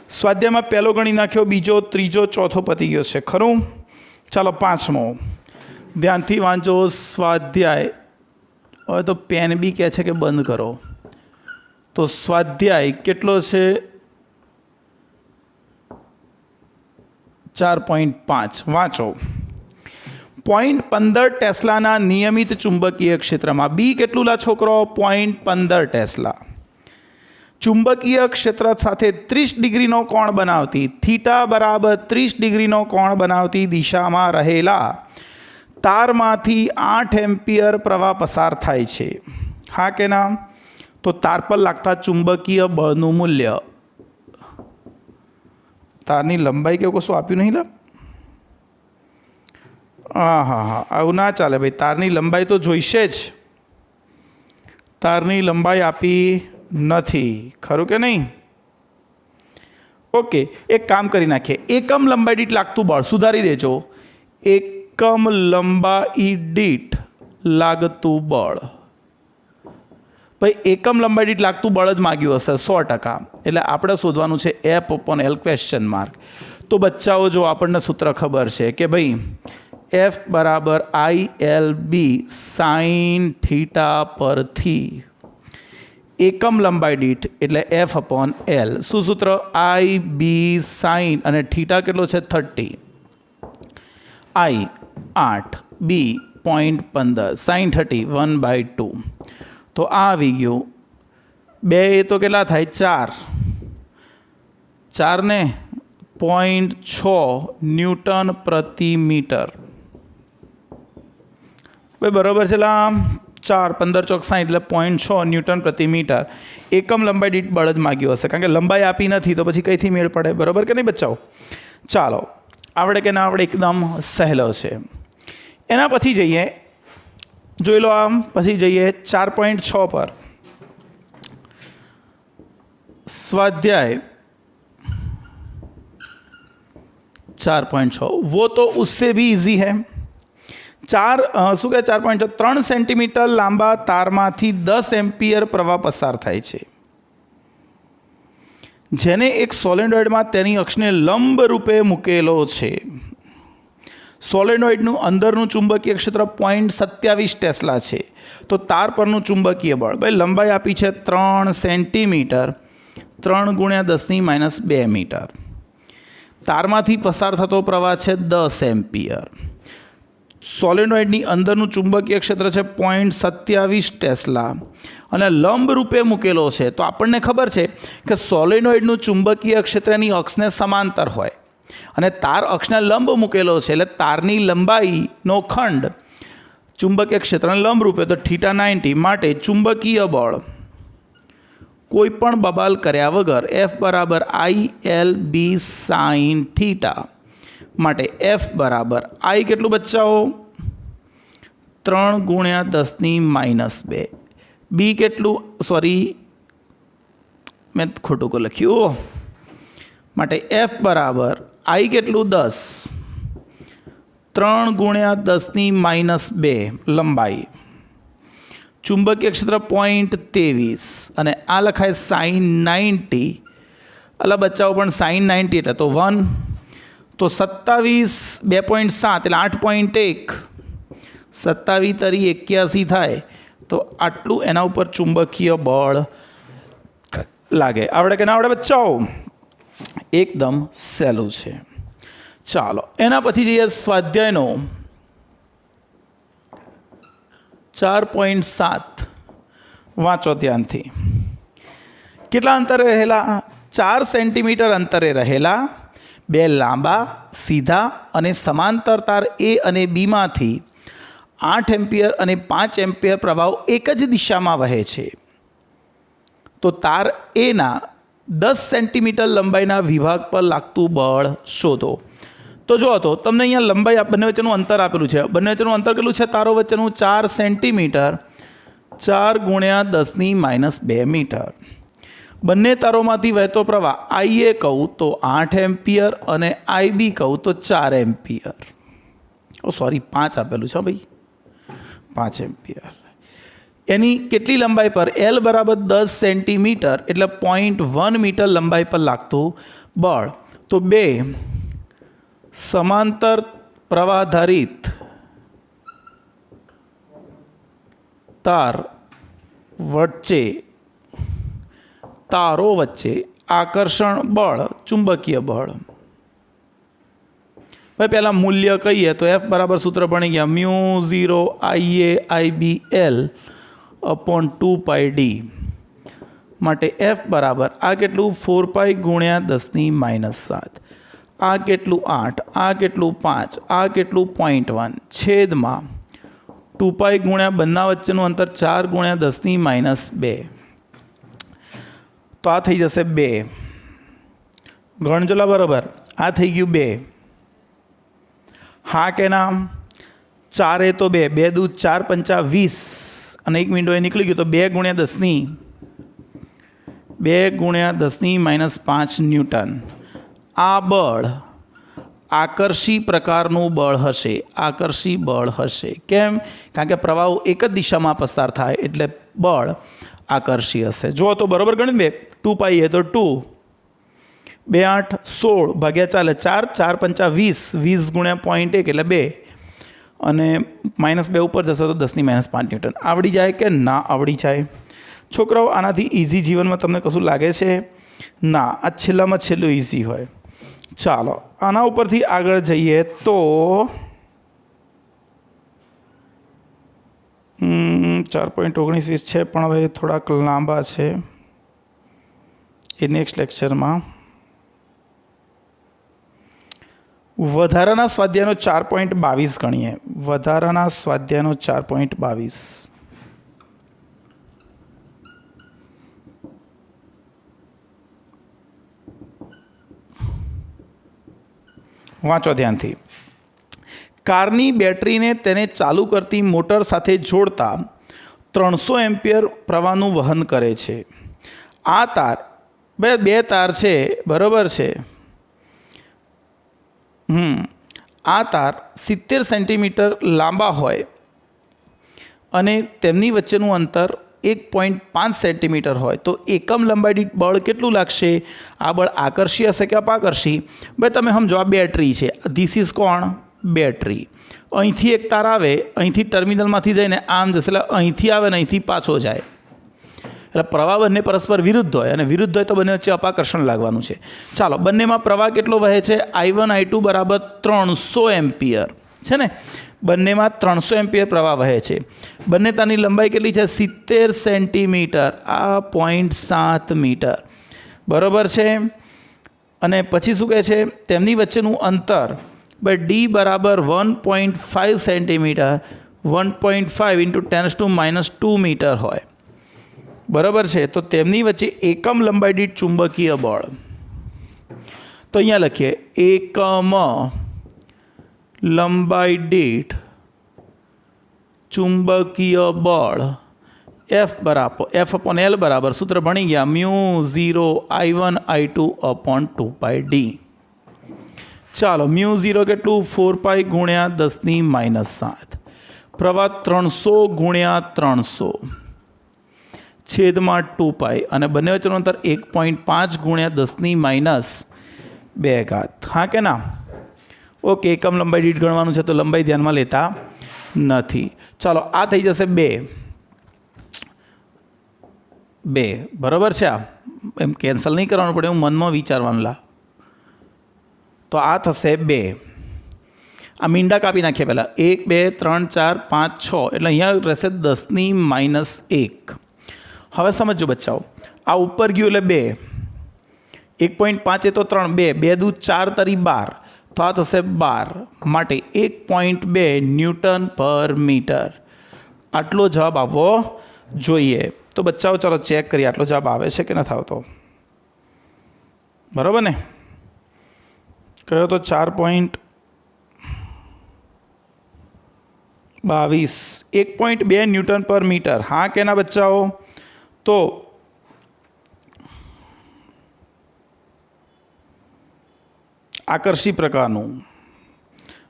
સ્વાધ્યાયમાં પહેલો ગણી નાખ્યો, બીજો, ત્રીજો, ચોથો પતી ગયો છે. ખરું? ચાલો 5મો. ધ્યાનથી વાંચો સ્વાધ્યાય. હવે તો પેન બી કહે છે કે બંધ કરો. તો સ્વાધ્યાય કેટલો છે? 4.5. વાંચો. 0.15 ટેસ્લાના નિયમિત ચુંબકીય ક્ષેત્રમાં બી કેટલું લા છોકરો? 0.15 ટેસ્લા. ચુંબકીય ક્ષેત્ર સાથે 30 ડિગ્રીનો કોણ બનાવતી, થીટા બરાબર 30 ડિગ્રીનો કોણ બનાવતી દિશામાં રહેલા તારમાંથી 8 એમ્પિયર પ્રવાહ પસાર થાય છે. હા કે ના? તો તાર પર લાગતા ચુંબકીય બળનું મૂલ્ય, તારની લંબાઈ કે કશું આપ્યું નહીં લા? હા, આવું ના ચાલે ભાઈ. તારની લંબાઈ તો જોઈશે જ. તારની લંબાઈ આપી નથી. ખરું કે નહીં? ઓકે, એક કામ કરી નાખીએ. એકમ લંબાઈ દીઠ લાગતું બળ સુધારી દેજો. એકમ લંબાઈ દીઠ લાગતું બળ. ભાઈ એકમ લંબાઈ દીઠ લાગતું બળ જ માગ્યું હશે 100%. એટલે આપણે શોધવાનું છે F/L ક્વેશ્ચન માર્ક. તો બચ્ચાઓ જો આપણને સૂત્ર ખબર છે કે ભાઈ F બરાબર ILB સાઇન થીટા પરથી એકમ લંબાઈ દીઠ એટલે F/L. શું સૂત્ર? IB સાઇન અને થીટા કેટલો છે 30, I 8, B 0.15, સાઇન 30 1/2. તો આ આવી ગયું 2 તો કેટલા થાય 4 ને 0.6 ન્યૂટન પ્રતિ મીટર. ભાઈ બરાબર છે. 4 15 ચોક 60 એટલે 0.6 ન્યૂટન પ્રતિ મીટર એકમ લંબાઈ દીઠ બળ જ માગ્યું હશે, કારણ કે લંબાઈ આપી નથી તો પછી કઈથી મેળ પડે? બરાબર કે નહીં બચ્ચાઓ? ચાલો આવડે કે ના આવડે એકદમ સહેલો છે. એના પછી જઈએ, જોઈ લો આમ, પછી જઈએ 4.6 પર. स्वाध्याय 4.6 वो तो उससे भी इजी है. 3 સેન્ટીમીટર લાંબા તારમાંથી 10 એમ્પિયર પ્રવાહ પસાર થાય છે, જેને એક સોલેનોઇડમાં તેની અક્ષને લંબ રૂપે મૂકેલો છે. સોલેનોઇડનું અંદરનું ચુંબકીય ક્ષેત્ર 0.27 ટેસ્લા છે. તો તાર પરનું ચુંબકીય બળ, ભાઈ લંબાઈ આપી છે 3 સેન્ટીમીટર, 3 × 10⁻² મીટર. તારમાંથી પસાર થતો પ્રવાહ છે 10 એમ્પિયર. સોલેનોઇડની અંદરનું ચુંબકીય ક્ષેત્ર છે 0.27 ટેસ્લા અને લંબ રૂપે મૂકેલો છે. તો આપણને ખબર છે કે સોલેનોઇડનું ચુંબકીય ક્ષેત્રની અક્ષને સમાંતર હોય અને તાર અક્ષને લંબ મૂકેલો છે, એટલે તારની લંબાઈનો ખંડ ચુંબકીય ક્ષેત્રને લંબ રૂપે, તો θ90 માટે ચુંબકીય બળ કોઈ પણ બબાલ કર્યા વગર F બરાબર ILB સાઇન થીટા માટે F બરાબર I કેટલું બચ્ચાઓ 3 × 10⁻², B કેટલું, સોરી મેં ખોટું લખ્યું, માટે F બરાબર I કેટલું 10, 3 × 10⁻² લંબાઈ, ચુંબકીય ક્ષેત્ર 0.23 અને આ લખાય સાઇન 90. અલા બચ્ચાઓ પણ સાઇન 90 એટલે તો 1, તો 27 2.7 એટલે 8.1, 27 તરી 81 થાય. તો આટલું એના ઉપર ચુંબકીય બળ લાગે. આવડે કે ના આવડે બચ્ચાઓ? એકદમ સહેલું છે. ચાલો એના પછી જઈએ સ્વાધ્યાયનો 4.7. વાંચો ધ્યાનથી. કેટલા અંતરે રહેલા? 4 સેન્ટીમીટર અંતરે રહેલા 2 લાંબા સીધા અને સમાંતર તાર A અને B માંથી 8 એમ્પિયર અને 5 એમ્પિયર પ્રવાહ એક જ દિશામાં વહે છે. તો તાર એના 10 સેન્ટીમીટર લંબાઈના વિભાગ પર લાગતું બળ શોધો. તો જો તો તમને અહીંયા લંબાઈ બંને વચ્ચેનું અંતર આપેલું છે. બંને વચ્ચેનું અંતર કેટલું છે? તારો વચ્ચેનું 4 સેન્ટીમીટર, 4 × 10⁻² મીટર. બંને તારોમાંથી વહેતો પ્રવાહ IA કહું તો 8 એમ્પિયર અને IB કહું તો 4 એમ્પિયર. સોરી 5 આપેલું છે ભાઈ, 5 એમ્પિયર. એની કેટલી લંબાઈ પર? L બરાબર 10 સેન્ટીમીટર એટલે 0.1 મીટર લંબાઈ પર લાગતું બળ. તો 2 સમાંતર પ્રવાધારિત તાર વચ્ચે, તારો વચ્ચે આકર્ષણ બળ, ચુંબકીય બળ. ભાઈ પહેલાં મૂલ્ય કહીએ તો F બરાબર સૂત્ર ભણી ગયા, μ0 IA/IBL/2πd માટે F બરાબર આ કેટલું 4π × 10⁻7, આ કેટલું 8, આ કેટલું 5, આ કેટલું 0.1 છેદમાં 2π × બંને વચ્ચેનું અંતર 4 × 10⁻². તો આ થઈ જશે 2. ગણજોલા બરાબર, આ થઈ ગયું 2. હા કે ના? 4 તો 2, 2 દૂ 4 પંચા 20 અને 1 મિનિટ એ નીકળી ગયું. તો 2 × 10⁻5 ન્યૂટન. આ બળ આકર્ષી પ્રકારનું બળ હશે, આકર્ષી બળ હશે. કેમ? કારણ કે પ્રવાહો એક જ દિશામાં પસાર થાય એટલે બળ આકર્ષી હશે. જો તો બરાબર ગણિત બે 2 પાઈ એ તો 2 2 8 16 ભાગ્યા ચાલે 4 4 5 20 20 ગુણ્યા 0.1 એટલે 2 અને -2 ઉપર જશે તો 10 ની -5 ન્યૂટન. આવડી જાય કે ના આવડી જાય? છોકરાઓ આનાથી ઇઝી જીવનમાં તમને કશું લાગે છે? ના, આ છેલ્લામાં છેલ્લું ઇઝી હોય. ચાલો આના ઉપરથી આગળ જઈએ તો 4.19 છે પણ હવે થોડાક લાંબા છે એ નેક્સ્ટ લેક્ચરમાં. વધારાના સ્વાધ્યાયનો 4.22 ગણીએ. વધારાના સ્વાધ્યાયનો 4.22 વાંચો ધ્યાનથી. કારની બેટરીને તેને ચાલુ કરતી મોટર સાથે જોડતા 300 એમ્પિયર પ્રવાહનું વહન કરે છે. આ તાર બે તાર છે, બરાબર છે. આ તાર 70 સેન્ટીમીટર લાંબા હોય અને તેમની વચ્ચેનું અંતર 1.5 સેન્ટીમીટર હોય તો એકમ લંબાઈ દીઠ બળ કેટલું લાગશે? આ બળ આકર્ષી હશે કે અપાકર્ષી? ભાઈ તમે સમજો, આ બેટરી છે. ધીસ ઇઝ કોણ? બેટરી. અહીંથી એક તાર આવે, અહીંથી ટર્મિનલમાંથી જઈને આમ જશે એટલે અહીંથી આવે ને અહીંથી પાછો જાય એટલે પ્રવાહ બંને પરસ્પર વિરુદ્ધ હોય અને વિરુદ્ધ હોય તો બંને વચ્ચે અપાકર્ષણ લાગવાનું છે. ચાલો બંનેમાં પ્રવાહ કેટલો વહે છે? I1 I2 બરાબર 300 એમ્પિયર છે ને. બંનેમાં 300 એમ્પિયર પ્રવાહ વહે છે. બંને તારની લંબાઈ કેટલી છે? 70 સેન્ટીમીટર. આ 0.7 મીટર બરાબર છે. અને પછી શું કહે છે? તેમની વચ્ચેનું અંતર ભાઈ D બરાબર 1.5 સેન્ટીમીટર. 1.5 ઇન્ટુ 10⁻² મીટર હોય, બરાબર છે. તો તેમની વચ્ચે એકમ લંબાઈ દીઠ ચુંબકીય બળ તો અહીંયા લખીએ એકમ લંબાઈ દીઠ ચુંબકીય બળ F/L બરાબર સૂત્ર ભણી ગયા μ0 I1 I2 / 2πD. ચાલો μ0 કેટલું? 4π ગુણ્યા 10⁻7. પ્રવાહ 300 ગુણ્યા 300 છેદમાં 2π અને બંને વચ્ચેનું અંતર 1.5 ગુણ્યા 10⁻². હા કે ના? ઓકે, એકમ લંબાઈ દીઠ ગણવાનું છે તો લંબાઈ ધ્યાનમાં લેતા નથી. ચાલો આ થઈ જશે 2 બરાબર છે. આ એમ કેન્સલ નહીં કરવાનું પડે, હું મનમાં વિચારવાનું લા. તો આ થશે 2. આ મીંડા કાપી નાખીએ પહેલાં. 1 2 3 4 5 6 એટલે અહીંયા રહેશે 10⁻1. હવે સમજો બચ્ચાઓ, આ ઉપર ગયું એટલે 2, 1.5 એ તો 3, 2 2 દૂ 4 તરી 12 તો આ થશે 12 માટે 1.2 ન્યૂટન પર મીટર. આટલો જવાબ આવવો જોઈએ. તો બચ્ચાઓ ચાલો ચેક કરીએ આટલો જવાબ આવે છે કે નથી આવતો. બરાબર ને? કયો તો 4.22 1.2 ન્યૂટન પર મીટર. હા કે ના બચ્ચાઓ? તો આકર્ષી પ્રકારનું.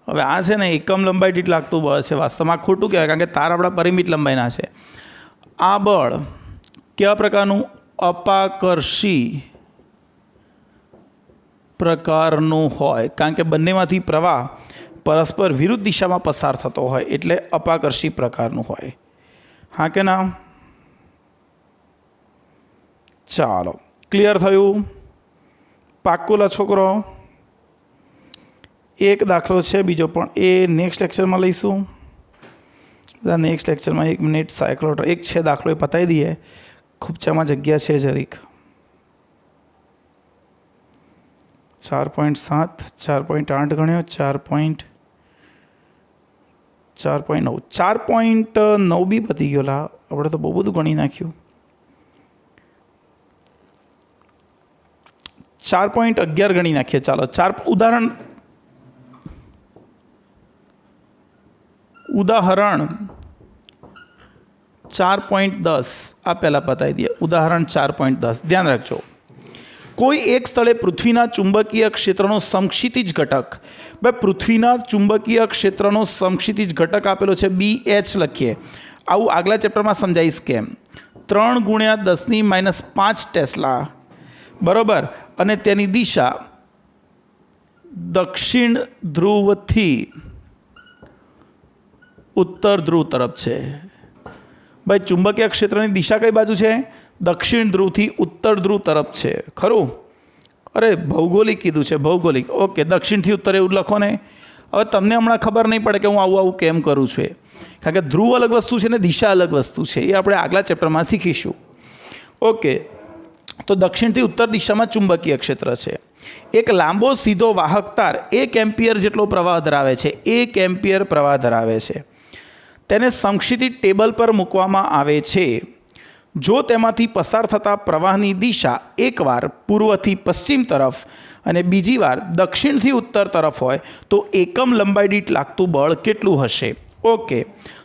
હવે આ છે ને એકમ લંબાઈ દીઠ લાગતું બળ છે. વાસ્તવમાં ખોટું કહેવાય કારણ કે તાર આપણા પરિમિત લંબાઈના છે. આ બળ કેવા પ્રકારનું? અપાકર્ષી પ્રકારનું હોય કારણ કે બંનેમાંથી પ્રવાહ પરસ્પર વિરુદ્ધ દિશામાં પસાર થતો હોય એટલે અપાકર્ષી પ્રકારનું હોય. હા કે ના? ચાલો ક્લિયર થયું? પાક્કુલા છોકરો? એક દાખલો છે બીજો પણ એ નેક્સ્ટ લેક્ચરમાં લઈશું. નેક્સ્ટ લેક્ચરમાં 1 મિનિટ સાયક્લોટ્રોન એક છે દાખલો એ પતાવી દઈએ. ખૂબચામાં જગ્યા છે જરીક. 4.7 4.8 ગણ્યો 4.9 4.9 બી પતી ગયો. લા આપણે તો બહુ બધું ગણી નાખ્યું. 4.11 ગણી નાખીએ. ચાલો ઉદાહરણ 4.10 આ પહેલાં પતાવી દઈએ. ઉદાહરણ 4.10 ધ્યાન રાખજો. કોઈ એક સ્થળે પૃથ્વીના ચુંબકીય ક્ષેત્રનો સમક્ષિતિજ ઘટક, ભાઈ પૃથ્વીના ચુંબકીય ક્ષેત્રનો સમક્ષિતિજ ઘટક આપેલો છે BH લખીએ. આવું આગલા ચેપ્ટરમાં સમજાવીશ કેમ. 3 × 10⁻5 ટેસ્લા, બરાબર, અને તેની દિશા દક્ષિણ ધ્રુવથી ઉત્તર ધ્રુવ તરફ છે. ભાઈ ચુંબકીય ક્ષેત્રની દિશા કઈ બાજુ છે? દક્ષિણ ધ્રુવથી ઉત્તર ધ્રુવ તરફ છે. ખરું? અરે ભૌગોલિક કીધું છે, ભૌગોલિક. ઓકે, દક્ષિણથી ઉત્તર એવું લખો ને. હવે તમને હમણાં ખબર નહીં પડે કે હું આવું કેમ કરું છું, કારણ કે ધ્રુવ અલગ વસ્તુ છે ને દિશા અલગ વસ્તુ છે. એ આપણે આગલા ચેપ્ટરમાં શીખીશું. ઓકે, તો દક્ષિણથી ઉત્તર દિશામાં ચુંબકીય ક્ષેત્ર છે. એક લાંબો સીધો વાહક તાર 1 એમ્પિયર જેટલો પ્રવાહ ધરાવે છે. 1 એમ્પિયર પ્રવાહ ધરાવે છે. તેને સમક્ષિતિજ ટેબલ પર મૂકવામાં આવે છે. જો તેમાંથી પસાર થતા પ્રવાહની દિશા એકવાર પૂર્વથી પશ્ચિમ તરફ અને બીજી વાર દક્ષિણથી ઉત્તર તરફ હોય તો એકમ લંબાઈ દીઠ લાગતું બળ કેટલું હશે? ઓકે,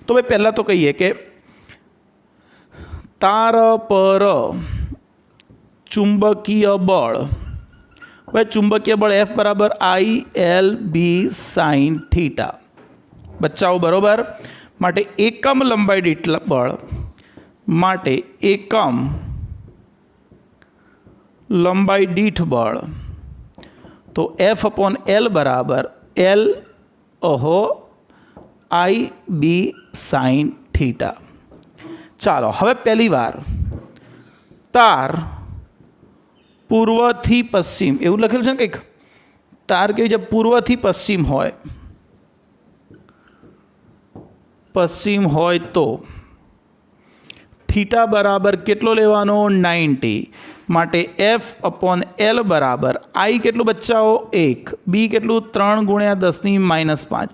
તો ભાઈ પહેલાં તો કહીએ કે તાર પર ચુંબકીય બળ, ભાઈ ચુંબકીય બળ F = ILB sin θ. બચ્ચાઓ બરાબર. માટે એકમ લંબાઈ દીઠ બળ માટે એકમ લંબાઈ દીઠ બળ તો F/L = L IB sin θ. ચાલો હવે પહેલી વાર તાર પૂર્વથી પશ્ચિમ એવું લખેલું છે ને કંઈક. તાર કેવી છે? પૂર્વથી પશ્ચિમ હોય, પશ્ચિમ હોય તો થીટા બરાબર કેટલો લેવાનો? 90. માટે F/L બરાબર I કેટલું બચ્ચાઓ? 1, B કેટલું? 3 × 10⁻5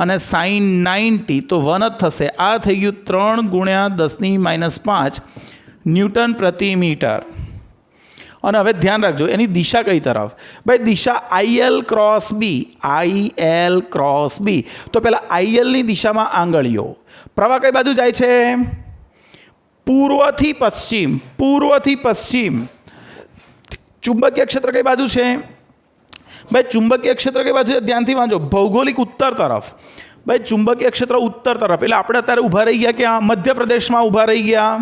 અને સાઇન 90 તો 1 જ થશે. આ થઈ ગયું 3 × 10⁻5 ન્યૂટન પ્રતિ મીટર. અને હવે ધ્યાન રાખજો એની દિશા કઈ તરફ? ભાઈ દિશા IL × B. IL × B. તો પહેલાં ILની દિશામાં આંગળીઓ. પ્રવાહ કઈ બાજુ જાય છે? પૂર્વથી પશ્ચિમ. પૂર્વથી પશ્ચિમ. ચુંબકીય ક્ષેત્ર કઈ બાજુ છે? ભાઈ ચુંબકીય ક્ષેત્ર કઈ બાજુ છે? ધ્યાનથી વાંચો. ભૌગોલિક ઉત્તર તરફ. ભાઈ ચુંબકીય ક્ષેત્ર ઉત્તર તરફ. એટલે આપણે અત્યારે ઊભા રહી ગયા ક્યાં? મધ્યપ્રદેશમાં ઊભા રહી ગયા.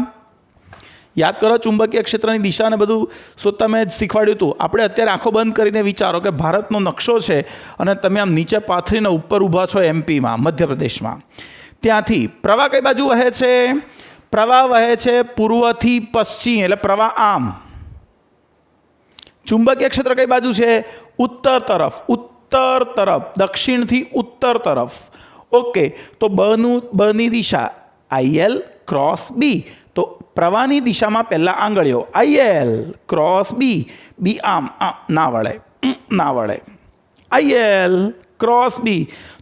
યાદ કરો ચુંબકીય ક્ષેત્રની દિશા ને બધું શોધતા મેં શીખવાડ્યું હતું. આપણે અત્યારે આંખો બંધ કરીને વિચારો કે ભારતનો નકશો છે અને તમે આમ નીચે પાથરીને ઉપર ઊભા છો એમપીમાં, મધ્યપ્રદેશમાં. ત્યાંથી પ્રવાહ કઈ બાજુ વહે છે? પ્રવાહ વહે છે પૂર્વથી પશ્ચિમ, એટલે પ્રવાહ આમ. ચુંબકીય ક્ષેત્ર કઈ બાજુ છે? ઉત્તર તરફ. ઉત્તર તરફ, દક્ષિણથી ઉત્તર તરફ. ઓકે, તો બની દિશા IL × B. તો પ્રવાહની દિશામાં પહેલાં આંગળીઓ IL × B. B આમ ના વળે, ના વળે. IL × B.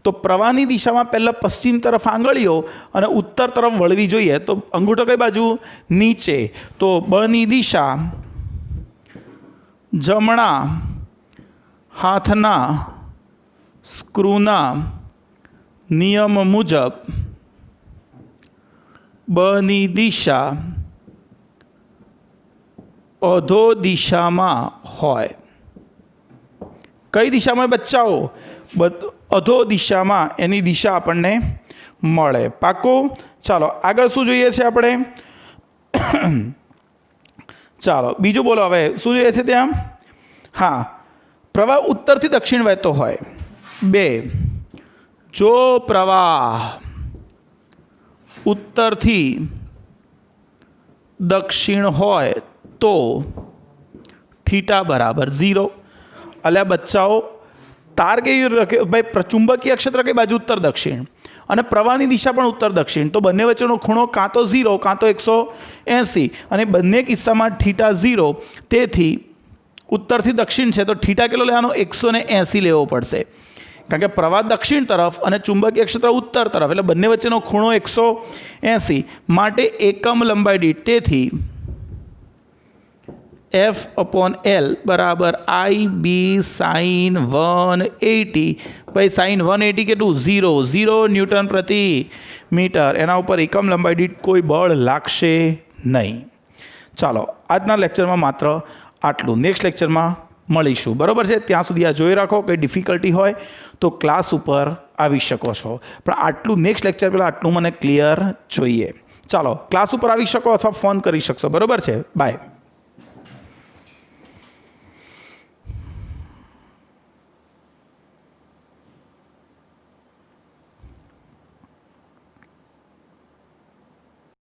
તો પ્રવાહની દિશામાં પહેલાં પશ્ચિમ તરફ આંગળીઓ અને ઉત્તર તરફ વળવી જોઈએ. તો અંગૂઠો કઈ બાજુ? નીચે. તો બની દિશા જમણા હાથના સ્ક્રૂના નિયમ મુજબ બની દિશા અધો દિશામાં હોય. કઈ દિશામાં બચ્ચાઓ? અધો દિશામાં એની દિશા આપણને મળે. પાકું? ચાલો આગળ શું જોઈએ છે આપણે? ચાલો બીજું બોલો હવે શું જોઈએ છે ત્યાં? હા, પ્રવાહ ઉત્તરથી દક્ષિણ વહેતો હોય. 2, જો પ્રવાહ ઉત્તરથી દક્ષિણ હોય તો થીટા બરાબર 0. અલ્યા બચ્ચાઓ તાર કેવી ભાઈ ચુંબકીય ક્ષેત્ર કઈ બાજુ? ઉત્તર દક્ષિણ. અને પ્રવાહની દિશા પણ ઉત્તર દક્ષિણ. તો બંને વચ્ચેનો ખૂણો કાં તો 0 કાં તો 180 અને બંને કિસ્સામાં થીટા 0. તેથી ઉત્તરથી દક્ષિણ છે તો થીટા કેટલો લેવાનો? 180 લેવો પડશે, કારણ કે પ્રવાહ દક્ષિણ તરફ અને ચુંબકીય ક્ષેત્ર ઉત્તર તરફ, એટલે બંને વચ્ચેનો ખૂણો 180. માટે એકમ લંબાઈ દીઠ. તેથી F/L = IB sin 180. ભાઈ sin 180 કેટલું? 0 ન્યૂટન પ્રતિ મીટર. એના ઉપર એકમ લંબાઈ દીઠ કોઈ બળ લાગશે નહીં. ચાલો આજના લેક્ચરમાં માત્ર આટલું નેક્સ્ટ લેક્ચરમાં મળીશું, બરાબર છે? ત્યાં સુધી આ જોઈ રાખો, કંઈ ડિફિકલ્ટી હોય તો ક્લાસ ઉપર આવી શકો છો, પણ આટલું નેક્સ્ટ લેક્ચર પહેલાં આટલું મને ક્લિયર જોઈએ. ચાલો, ક્લાસ ઉપર આવી શકો અથવા ફોન કરી શકશો, બરાબર છે? બાય.